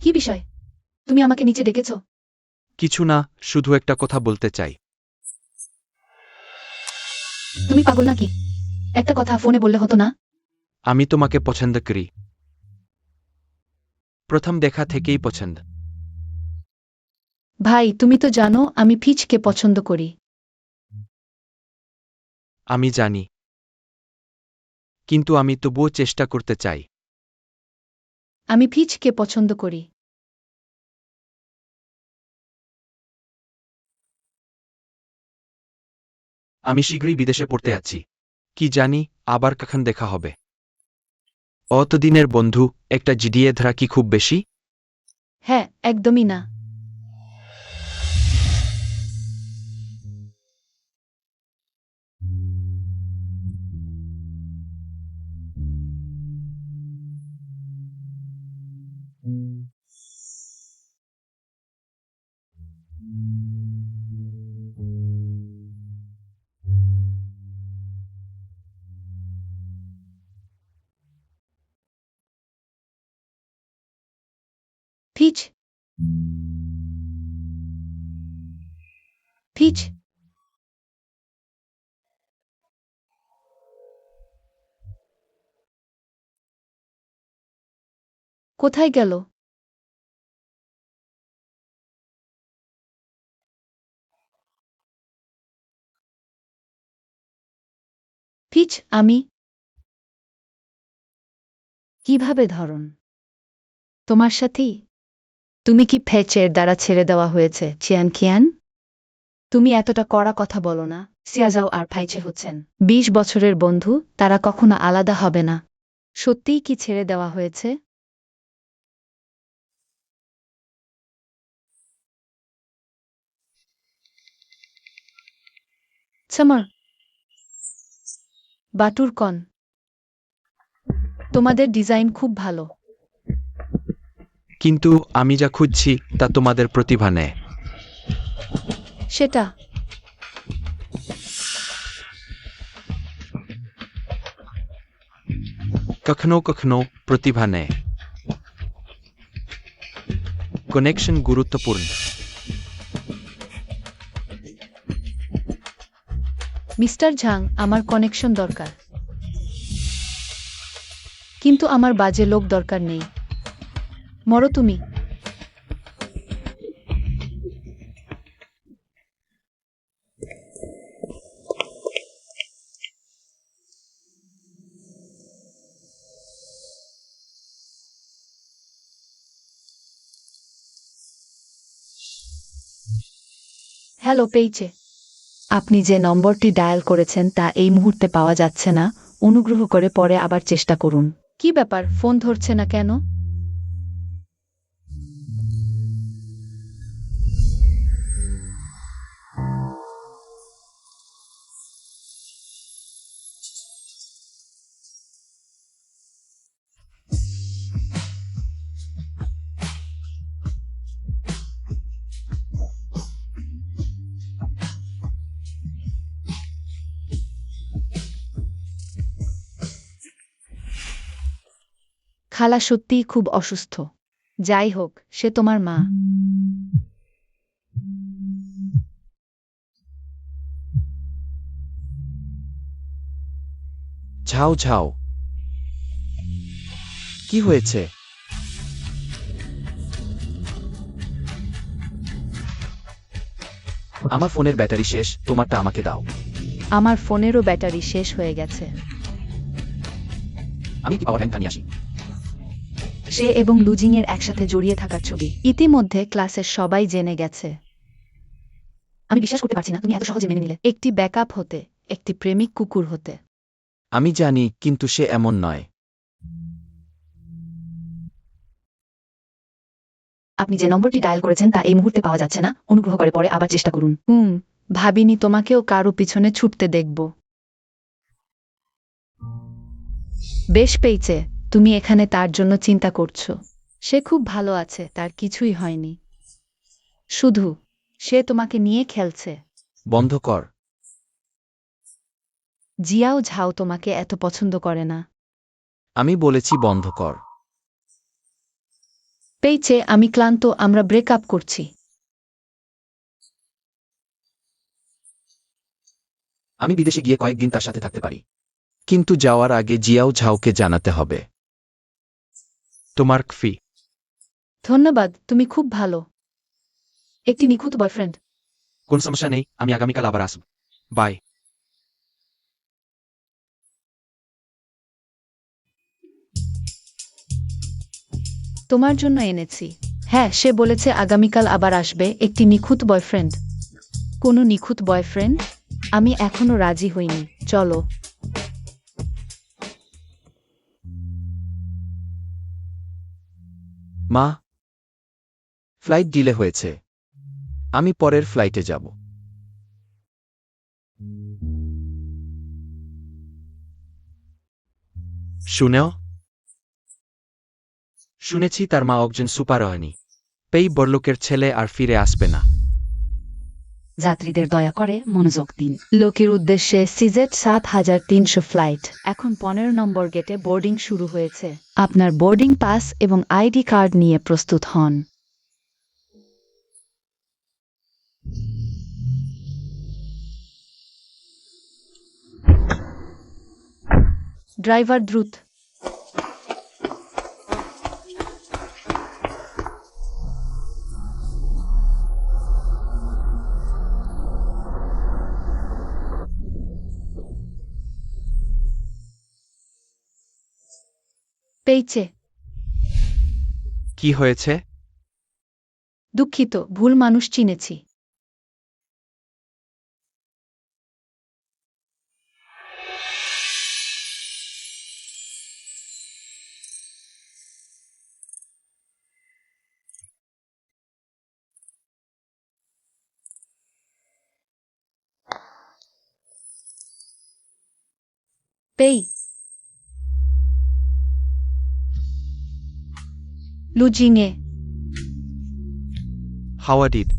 কি বিষয়? তুমি আমাকে নিচে ডেকেছ? কিছু না, শুধু একটা কথা বলতে চাই। তুমি পাগল নাকি? একটা কথা ফোনে বললে হতো না? আমি তোমাকে পছন্দ করি। প্রথম দেখা থেকেই পছন্দ। ভাই, তুমি তো জানো আমি ফিচকে পছন্দ করি। আমি জানি, কিন্তু আমি তবুও চেষ্টা করতে চাই। আমি ফিচকে পছন্দ করি। আমি শীঘ্রই বিদেশে পড়তে যাচ্ছি। কি জানি আবার কখন দেখা হবে। অতদিনের বন্ধু, একটা জিডিয়ে ধরা কি খুব বেশি? হ্যাঁ, একদমই না। ফিচ? ফিচ? কোথায় গেল? পিচ, আমি কিভাবে ধরন? তোমার সাথেই? তুমি কি ফেচের দ্বারা ছেড়ে দেওয়া হয়েছে, চিয়ান কিয়ান? তুমি এতটা কড়া কথা বলো না। সিয়াজাও আর ফাইচে হচ্ছেন 20 বছরের বন্ধু, তারা কখনো আলাদা হবে না। সত্যিই কি ছেড়ে দেওয়া হয়েছে? সামার, বাটুর কন, তোমাদের ডিজাইন খুব ভালো। কিন্তু আমি যা খুঁজছি তা তোমাদের প্রতিভা নেয়। সেটা কখনো কখনো প্রতিভা নেয়। কানেকশন গুরুত্বপূর্ণ। মিস্টার ঝাং, আমার কানেকশন দরকার, কিন্তু আমার বাজে লোক দরকার নেই। মরো তুমি। হ্যালো পেইচে। আপনি যে নম্বরটি ডায়াল করেছেন তা এই মুহূর্তে পাওয়া যাচ্ছে না। অনুগ্রহ করে পরে আবার চেষ্টা করুন। কি ব্যাপার, ফোন ধরছে না কেন? খালা সত্যিই খুব অসুস্থ। যাই হোক, সে তোমার মা। ঝাও ঝাও, কি হয়েছে? আমার ফোনের ব্যাটারি শেষ, তোমারটা আমাকে দাও। আমার ফোনেরও ব্যাটারি শেষ হয়ে গেছে। আমি কি পাওয়ার ব্যাংকটা নিয়ে আসি? সে এবং লুজিংয়ের একসাথে জড়িয়ে থাকার ছবি ইতিমধ্যে ক্লাসের সবাই জেনে গেছে। আমি বিশ্বাস করতে পারছি না তুমি এত সহজে মেনে নিলে। একটি ব্যাকআপ হতে, একটি প্রেমিক কুকুর হতে। আমি জানি, কিন্তু সে এমন নয়। আপনি যে নম্বরটি ডায়াল করেছেন তা এই মুহূর্তে পাওয়া যাচ্ছে না, অনুগ্রহ করে পরে আবার চেষ্টা করুন। ভাবিনি তোমাকেও কারো পিছনে ছুটতে দেখব। বেশ পেয়েছে, তুমি এখানে তার জন্য চিন্তা করছো। সে খুব ভালো আছে, তার কিছুই হয়নি। শুধু সে তোমাকে নিয়ে খেলছে। বন্ধ কর। জিয়াও ঝাও তোমাকে এত পছন্দ করে না। আমি বলেছি বন্ধ কর। পেইচে, আমি ক্লান্ত, আমরা ব্রেকআপ করছি। আমি বিদেশে গিয়ে কয়েকদিন তার সাথে থাকতে পারি, কিন্তু যাওয়ার আগে জিয়াও ঝাওকে জানাতে হবে। তোমার ফি। ধন্যবাদ, তুমি খুব ভালো। একটি নিখুঁত বয়ফ্রেন্ড। কোন সমস্যা নেই, আমি আগামীকাল আবার আসব। বাই। তোমার জন্য এনেছি। হ্যাঁ, সে বলেছে আগামীকাল আবার আসবে। একটি নিখুঁত বয়ফ্রেন্ড। কোনো নিখুঁত বয়ফ্রেন্ড? আমি এখনো রাজি হইনি। চলো। মা, ফ্লাইট ডিলে হয়েছে, আমি পরের ফ্লাইটে যাব। শুনেও? শুনেছি তার মা একজন সুপার হয়নি। পেই বড়লোকের ছেলে আর ফিরে আসবে না। যাত্রীদের দয়া করে মনোযোগ দিন। লোকের উদ্দেশ্যে সিজেট 7300 ফ্লাইট। এখন 15 নম্বর গেটে বোর্ডিং শুরু হয়েছে। আপনার বোর্ডিং পাস এবং আইডি কার্ড নিয়ে প্রস্তুত হন। ড্রাইভার দ্রুত। পেয়েছে। কি হয়েছে? দুঃখিত, ভুল মানুষ চিনেছি। পেই। লুজিংয়ে হাওয়া ডিড।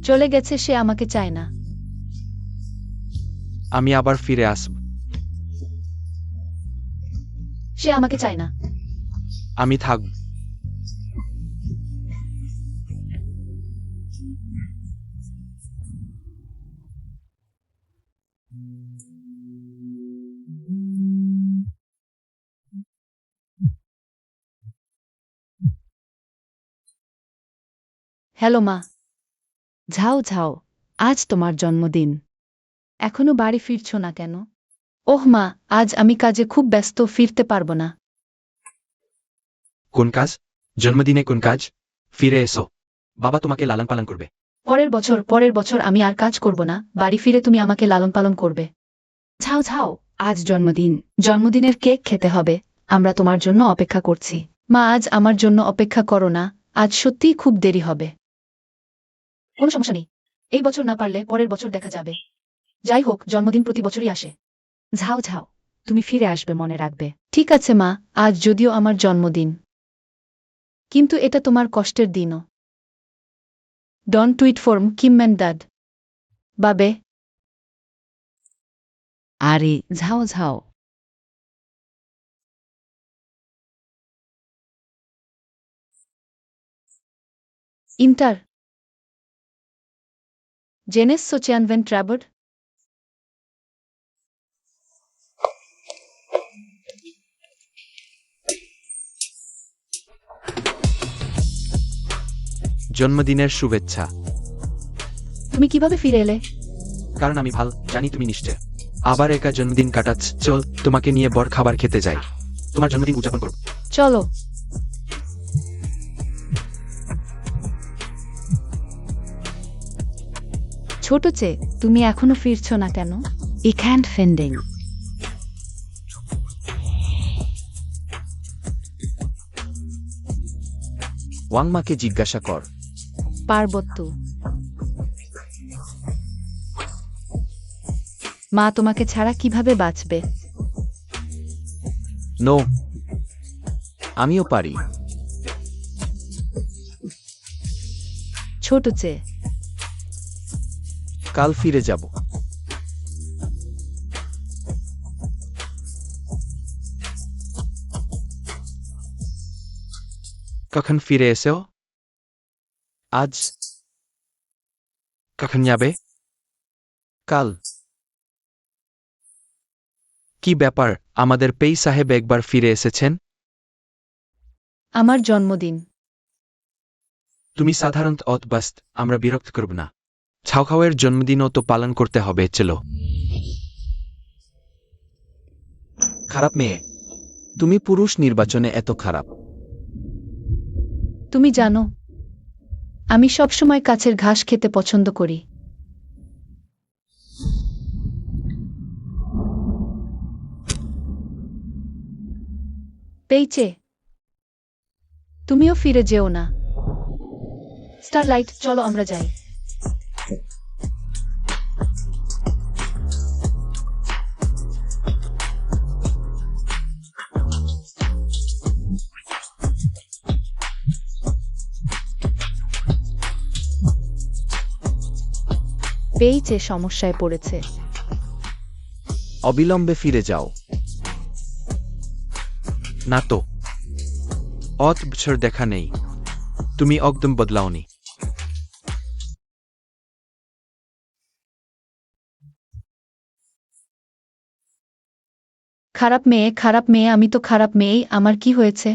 চলে গেছে, সে আমাকে চায় না। আমি আবার ফিরে আসব। সে আমাকে চায় না। আমি থাকব। হ্যালো মা। ঝাও ঝাও, আজ তোমার জন্মদিন। এখনো বাড়ি ফিরছো না কেন? ওহ মা, আজ আমি কাজে খুব ব্যস্ত, ফিরতে পারবো না। কোন কাজ? জন্মদিনে কোন কাজ? ফিরে এসো, বাবা তোমাকে লালন পালন করবে। পরের বছর আমি আর কাজ করব না, বাড়ি ফিরে তুমি আমাকে লালন পালন করবে। ঝাও ঝাও, আজ জন্মদিন, জন্মদিনের কেক খেতে হবে। আমরা তোমার জন্য অপেক্ষা করছি। মা, আজ আমার জন্য অপেক্ষা করো না, আজ সত্যিই খুব দেরি হবে। কোনো সমস্যা নেই, এই বছর না পারলে পরের বছর দেখা যাবে। যাই হোক, জন্মদিন প্রতি বছরই আসে। ঝাও ঝাও, তুমি ফিরে আসবে, মনে রাখবে। ঠিক আছে মা, আজ যদিও আমার জন্মদিন, কিন্তু এটা তোমার কষ্টের দিনও। ডন টুইট ফর্ম কিম দাদ বাবে। আরে ঝাও ঝাও। Inter জেনেস সোচিয়ান when ট্রাবড। জন্মদিনের শুভেচ্ছা। তুমি কিভাবে ফিরে এলে? কারণ আমি জানি তুমি নিশ্চয় আবার একা জন্মদিন কাটাচ্ছ। চল, তোমাকে নিয়ে বড় খাবার খেতে যাই, তোমার জন্মদিন উদযাপন করব। চলো। ছোট চেয়ে, তুমি এখনো ফিরছো না কেন? Ich can't finden. ওয়াংমাকে জিজ্ঞাসা কর। পার্বত্য। মা তোমাকে ছাড়া কিভাবে বাঁচবে? নো, আমিও পারি। ছোট চেয়ে, কাল ফিরে যাব। কখন ফিরে এসো? আজ, কখন যাবে? কাল। কি ব্যাপার, আমাদের পেই সাহেব একবার ফিরে এসেছেন? আমার জন্মদিন। তুমি সাধারণত ব্যস্ত, আমরা বিরক্ত করব না। ছাওখাওয়ের জন্মদিনও তো পালন করতে হবে, চলো। খারাপ মেয়ে, তুমি পুরুষ নির্বাচনে এত খারাপ। তুমি জানো, আমি সবসময় কাছের ঘাস খেতে পছন্দ করি। পেয়েছে, তুমিও ফিরে যেও না। স্টারলাইট, চলো আমরা যাই। পেয়েছে সমস্যায় পড়েছে। অবিলম্বে ফিরে যাও। না তো, বছর দেখা নেই, তুমি একদম বদলাওনি। খারাপ মেয়ে, খারাপ মেয়ে, আমি তো খারাপ মেয়েই। আমার কি হয়েছে?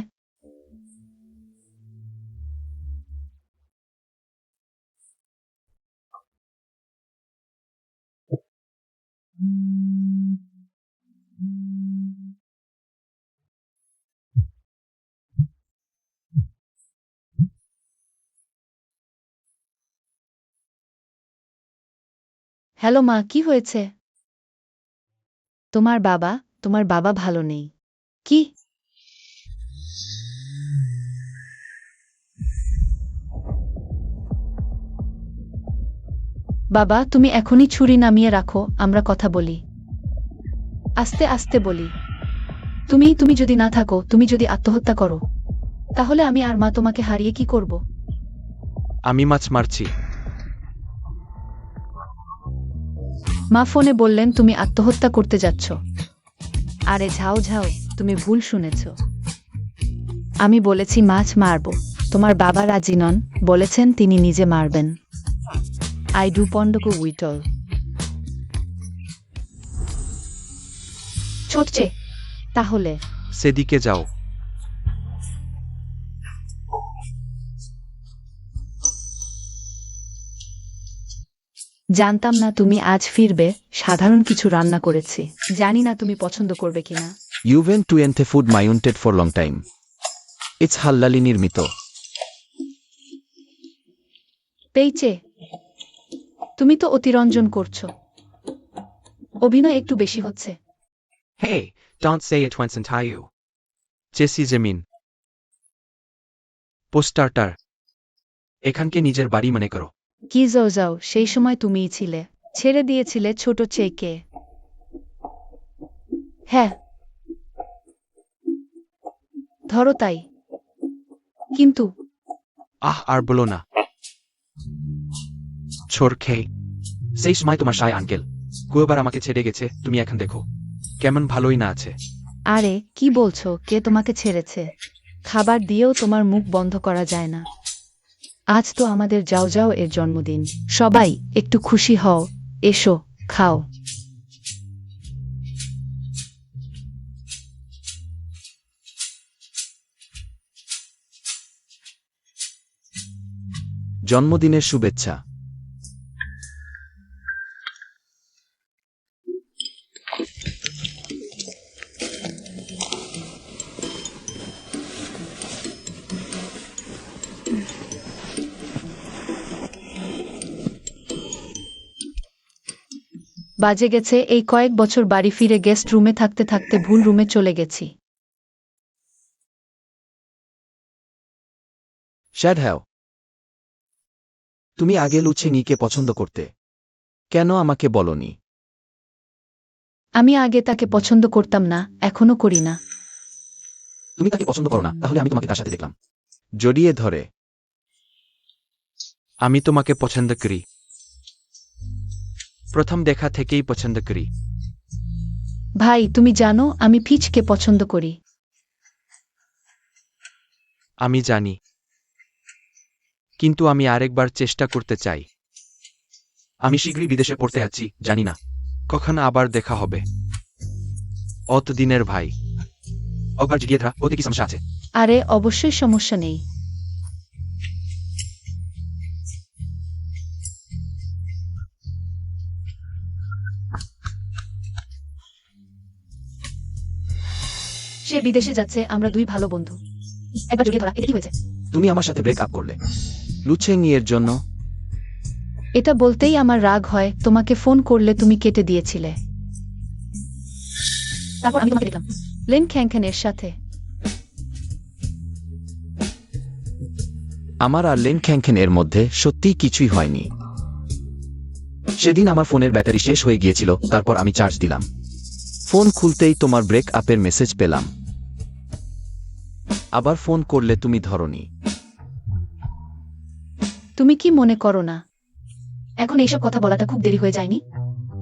হ্যালো মা, কি হয়েছে? তোমার বাবা ভালো নেই। কি? বাবা, তুমি এখনই ছুরি নামিয়ে রাখো, আমরা কথা বলি। আস্তে আস্তে বলি। তুমি যদি না থাকো, তুমি যদি আত্মহত্যা করো, তাহলে আমি আর মা তোমাকে হারিয়ে কি করব? আমি মাছ মারছি। মা ফোনে বললেন তুমি আত্মহত্যা করতে যাচ্ছ। আরে ঝাও ঝাও, তুমি ভুল শুনেছ। আমি বলেছি মাছ মারব। তোমার বাবা রাজি নন, বলেছেন তিনি নিজে মারবেন। আই ডু পন্ডকো উইটল। ছুটছে। তাহলে সেদিকে যাও। জানতাম না তুমি আজ ফিরবে। সাধারণ কিছু রান্না করেছি, জানি না তুমি পছন্দ করবে কিনা। You've been twenty food mounted for long time. It's হাল্লালি নির্মিত। পেয়েছে। তুমি তো অতিরঞ্জন করছো। অভিনয় একটু বেশি হচ্ছে। Hey, don't say it once and tie you. Chassis জমিন। পোস্টারটার। এখানকে নিজের বাড়ি মনে করো। কি যাও যাও, সেই সময় তুমিই ছিলে। ছেড়ে দিয়েছিলে ছোট চেয়েকে। হ্যাঁ, ধরো তাই। কিন্তু আর বলো না। ছোর খেয়ে। সেই সময় তোমার সায় আঙ্কেল কুয়োবার আমাকে ছেড়ে গেছে, তুমি এখন দেখো কেমন ভালোই না আছে। আরে কি বলছো, কে তোমাকে ছেড়েছে? খাবার দিয়েও তোমার মুখ বন্ধ করা যায় না। আজ তো আমাদের যাও যাও এর জন্মদিন। সবাই একটু খুশি হও, এসো, খাও। জন্মদিনের শুভেচ্ছা। বাজে গেছে, এই কয়েক বছর বাড়ি ফিরে গেস্ট রুমে থাকতে থাকতে ভুল রুমে চলে গেছি। শ্যাড হ্যাও, তুমি আগে লুচ্ছে নিকে পছন্দ করতে, কেন আমাকে বলনি? আমি আগে তাকে পছন্দ করতাম না, এখনো করি না। তুমি তাকে পছন্দ করো না, তাহলে আমি তোমাকে তার সাথে দেখলাম। জড়িয়ে ধরে। আমি তোমাকে পছন্দ করি। প্রথম দেখা থেকেই পছন্দ করি। ভাই, তুমি জানো আমি ফিচকে পছন্দ করি। আমি জানি, কিন্তু আমি আরেকবার চেষ্টা করতে চাই। আমি শীঘ্রই বিদেশে পড়তে যাচ্ছি, জানি না কখন আবার দেখা হবে। অতদিনের ভাই। একবার জিজ্ঞিয়ে ধরা, ওতে কি সমস্যা আছে? আরে অবশ্যই সমস্যা নেই। সে বিদেশে যাচ্ছে, আমরা দুই ভালো বন্ধু। একবার জড়িয়ে ধরা, এটা কি হয়েছে? তুমি আমার সাথে ব্রেক আপ করলে লুচ্ছে নিয়ের জন্য। এটা বলতেই আমার রাগ হয়, তোমাকে ফোন করলে তুমি কেটে দিয়েছিলে। তারপর আমি তোমাকে দেখলাম। লেন খ্যাংখ্যানের সাথে। আমার আর লেন খ্যাংখ্যান এর মধ্যে সত্যিই কিছুই হয়নি। সেদিন আমার ফোনের ব্যাটারি শেষ হয়ে গিয়েছিল, তারপর আমি চার্জ দিলাম। ফোন খুলতেই তোমার ব্রেক আপের মেসেজ পেলাম। আবার ফোন করলে তুমি ধরনি। তুমি কি মনে করো না এখন এইসব কথা বলাটা খুব দেরি হয়ে যায়নি?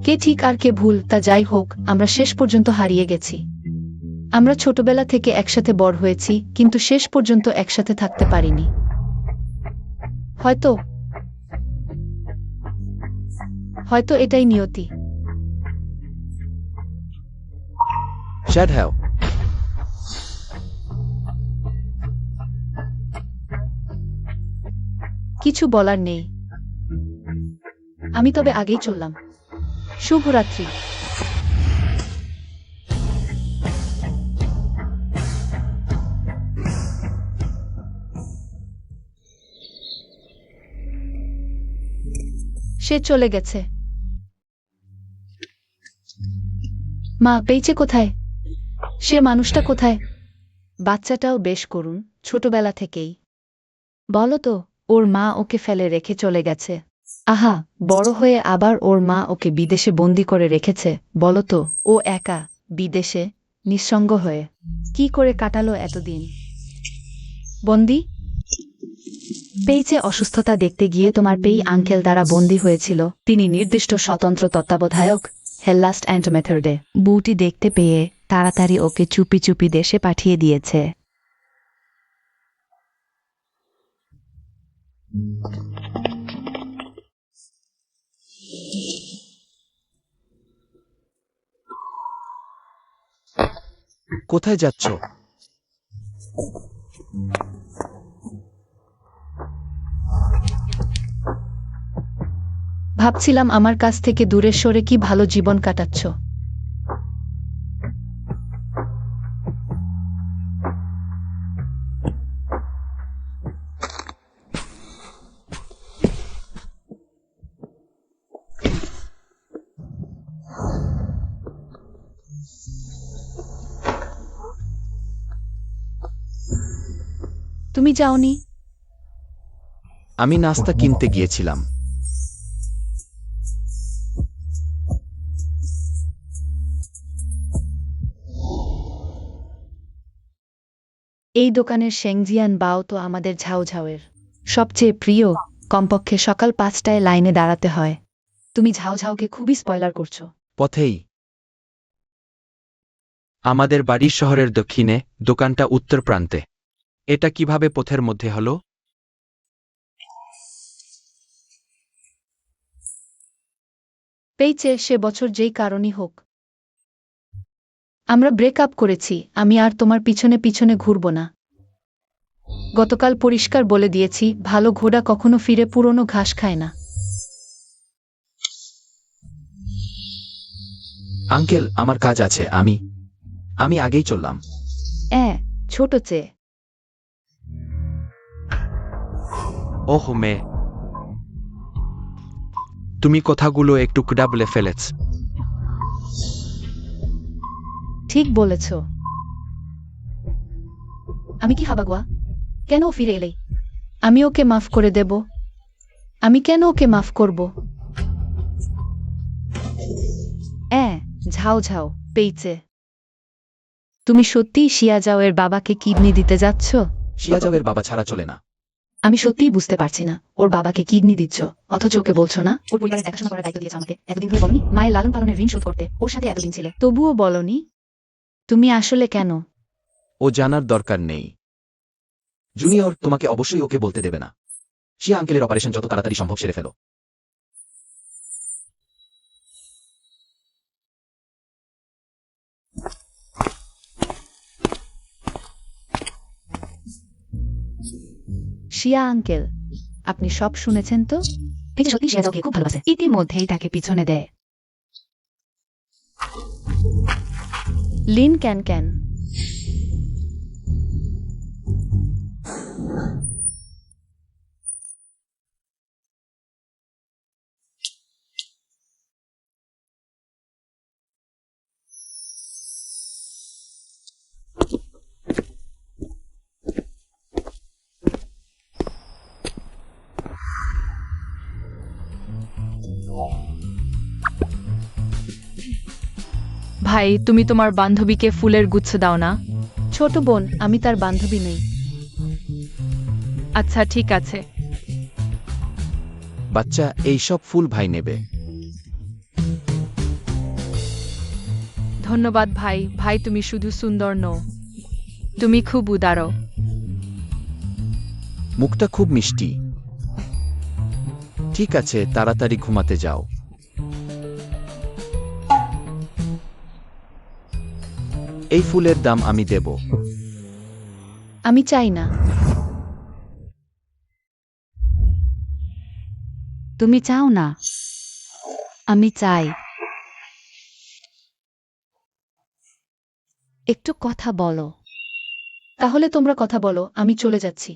কে ঠিক আর কে ভুল তা যাই হোক, আমরা শেষ পর্যন্ত হারিয়ে গেছি। আমরা ছোটবেলা থেকে একসাথে বড় হয়েছি, কিন্তু শেষ পর্যন্ত একসাথে থাকতে পারিনি। হয়তো হয়তো এটাই নিয়তি। শ্যাড হ্যাও, কিছু বলার নেই। আমি তবে আগেই চললাম। শুভরাত্রি। সে চলে গেছে। মা, পেয়েছে কোথায়? সে মানুষটা কোথায়? বাচ্চাটাও বেশ করুন, ছোটবেলা থেকেই। বলো তো, ওর মা ওকে ফেলে রেখে চলে গেছে। আহা, বড় হয়ে আবার ওর মা ওকে বিদেশে বন্দি করে রেখেছে। বলো তো, ও একা, বিদেশে, নিঃসঙ্গ হয়ে কি করে কাটালো এতদিন? বন্দি? পেইছে অসুস্থতা দেখতে গিয়ে তোমার পেই আঙ্কেল দ্বারা বন্দী হয়েছিল। তিনি নির্দিষ্ট স্বতন্ত্র তত্ত্বাবধায়ক হেল্লাস্ট অ্যান্ড মেথডে বুটি দেখতে পেয়ে তাড়াতাড়ি ওকে চুপি চুপি দেশে পাঠিয়ে দিয়েছে। কোথায় যাচ্ছ? ভাবছিলাম আমার কাছ থেকে দূরে সরে কি ভালো জীবন কাটাচ্ছ। তুমি যাওনি? আমি নাস্তা কিনতে গিয়েছিলাম। এই দোকানের শেংজিয়ান বাও তো আমাদের ঝাউঝাউয়ের সবচেয়ে প্রিয়। কমপক্ষে সকাল 5টায় লাইনে দাঁড়াতে হয়। তুমি ঝাউঝাউকে খুবই স্পয়লার করছো। পথেই। আমাদের বাড়ির শহরের দক্ষিণে, দোকানটা উত্তর প্রান্তে। এটা কিভাবে পথের মধ্যে হলো? পেয়েছে সে বছর যেই কারণই হোক। আমরা ব্রেকআপ করেছি, আমি আর তোমার পিছনে পিছনে ঘুরব না। গতকাল পরিষ্কার বলে দিয়েছি, ভালো ঘোড়া কখনো ফিরে পুরনো ঘাস খায় না। আঙ্কেল, আমার কাজ আছে, আমি আগেই চললাম। ছোট চেয়ে ওহ মেয়ে, তুমি কথাগুলো একটু কুডা বলে ফেলেছ। ঠিক বলেছ। আমি কি হাবাগুয়া? কেন ও ফিরে এলেই? আমি ওকে মাফ করে দেব? আমি কেন ওকে মাফ করব? ঝাউঝাউ, পেইছে। তুমি সত্যিই শিয়াজাওয়ের বাবাকে কিডনি দিতে যাচ্ছ? শিয়াজাওয়ের বাবা ছাড়া চলে না। আমি সত্যিই বুঝতে পারছি না, ওর বাবাকে কিডনি দিচ্ছ অথচ ওকে বলছো না। ওর পরিবারের দেখাশোনা করার দায়িত্ব দিয়েছে আমাকে। এতদিন ধরে বলনি মায়ের লালন পালনের ঋণ শোধ করতে ওর সাথে এতদিন ছিলে? তবুও বলনি। তুমি আসলে কেন? ও জানার দরকার নেই। জুনিয়র, তোমাকে অবশ্যই ওকে বলতে দেবে না। শিয়া আঙ্কেলের অপারেশন যত তাড়াতাড়ি সম্ভব সেরে ফেলো। শিয়া আঙ্কেল, আপনি সব শুনেছেন তো? পেয়েছে সত্যি শিয়াজাওকে খুব ভালোবাসে। ইতিমধ্যেই তাকে পিছনে দেয়। লিন ক্যান ক্যান। ভাই, তুমি তোমার বান্ধবীকে ফুলের গুচ্ছ দাও না? ছোট বোন, আমি তার বান্ধবী নই। আচ্ছা, ঠিক আছে। বাচ্চা, এই সব ফুল ভাই নেবে। ধন্যবাদ ভাই। ভাই, তুমি শুধু সুন্দর নও, তুমি খুব উদার। মুখটা খুব মিষ্টি। ঠিক আছে, তাড়াতাড়ি ঘুমাতে যাও। এই ফুলের দাম আমি দেব। আমি চাই না। তুমি চাও না? আমি চাই। একটু কথা বলো। তাহলে তোমরা কথা বলো, আমি চলে যাচ্ছি।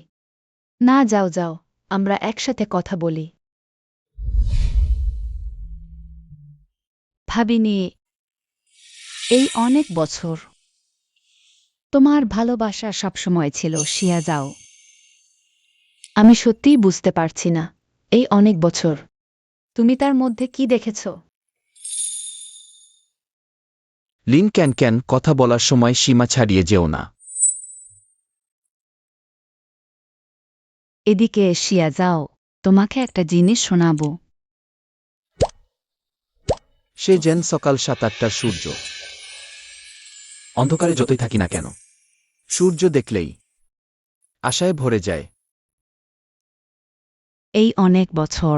না, যাও যাও, আমরা একসাথে কথা বলি। ভাবিনি এই অনেক বছর তোমার ভালোবাসা সবসময় ছিল শিয়া যাও। আমি সত্যিই বুঝতে পারছি না, এই অনেক বছর তুমি তার মধ্যে কি দেখেছ? লিন ক্যান ক্যান, কথা বলার সময় সীমা ছাড়িয়ে যেও না। এদিকে শিয়া যাও, তোমাকে একটা জিনিস শোনাবো। সে যেন সকাল ৭-৮টার সূর্য। অন্ধকারে যতই থাকি না কেন, সূর্য দেখলেই আশায় ভরে যায়। এই অনেক বছর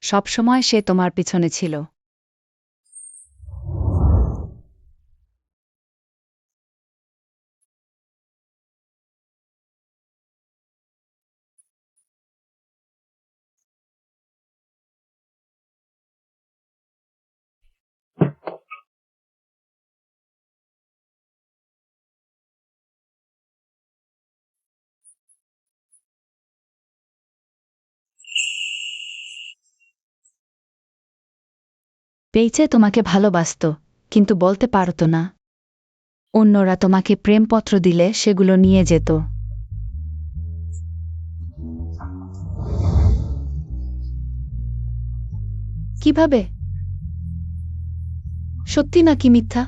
সবসময় সে তোমার পিছনে ছিল। পেয়েছে তোমাকে ভালোবাসত, কিন্তু বলতে পারত না। অন্যরা তোমাকে প্রেমপত্র দিলে সেগুলো নিয়ে যেত। কিভাবে? সত্যি নাকি মিথ্যা?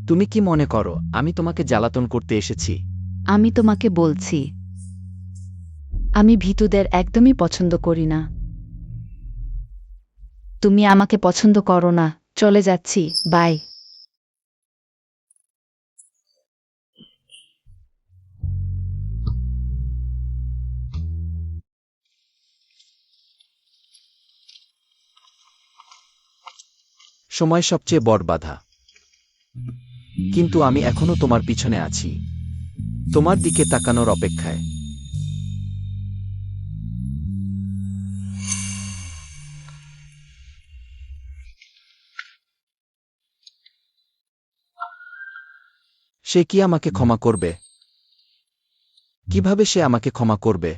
তুমি কি মনে করো আমি তোমাকে জ্বালাতন করতে এসেছি? আমি তোমাকে বলছি, আমি ভীতুদের একদমই পছন্দ করি না। তুমি আমাকে পছন্দ করো না, চলে যাচ্ছি, বাই। সময় সবচেয়ে বড় বাধা, কিন্তু আমি এখনো তোমার পিছনে আছি, তোমার দিকে তাকানোর অপেক্ষায়। সে কি আমাকে ক্ষমা করবে? কিভাবে সে আমাকে ক্ষমা করবে?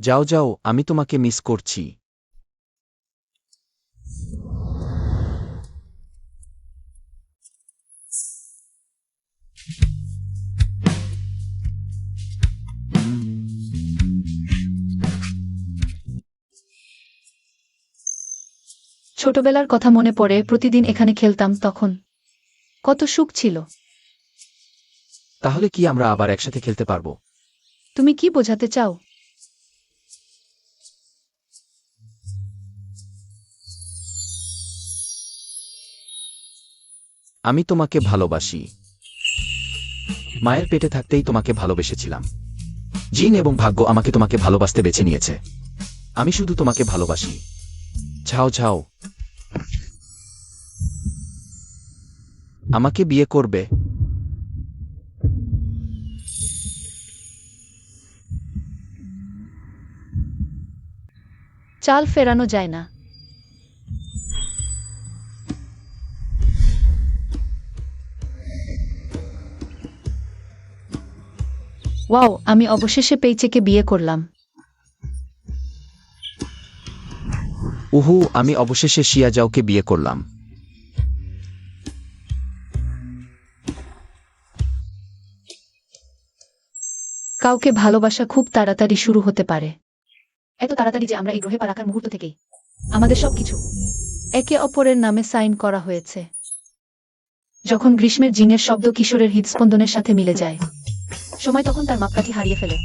যাও যাও, আমি তোমাকে মিস করছি। ছোটবেলার কথা মনে পড়ে, প্রতিদিন এখানে খেলতাম তখন। কত সুখ ছিল। তাহলে কি আমরা আবার একসাথে খেলতে পারবো? তুমি কি বোঝাতে চাও? আমি তোমাকে ভালোবাসি। মায়ের পেটে থাকতেই তোমাকে ভালোবেসেছিলাম। জিন এবং ভাগ্য আমাকে তোমাকে ভালোবাসতে বেছে নিয়েছে। আমি শুধু তোমাকে ভালোবাসি। ঝাও ঝাও, আমাকে বিয়ে করবে? চাল ফেরানো যায় না। ওয়াও, আমি অবশেষে পেইচেকে বিয়ে করলাম। উহু, আমি অবশেষে শিয়াজাওকে বিয়ে করলাম। কাউকে ভালোবাসা খুব তাড়াতাড়ি শুরু হতে পারে। এত তাড়াতাড়ি যে আমরা এই গ্রহে পা রাখার মুহূর্ত থেকেই আমাদের সবকিছু একে অপরের নামে সাইন করা হয়েছে। যখন গ্রীষ্মের জিনের শব্দ কিশোরের হৃদস্পন্দনের সাথে মিলে যায়, সময় তখন তার মাপকাঠি হারিয়ে ফেলে।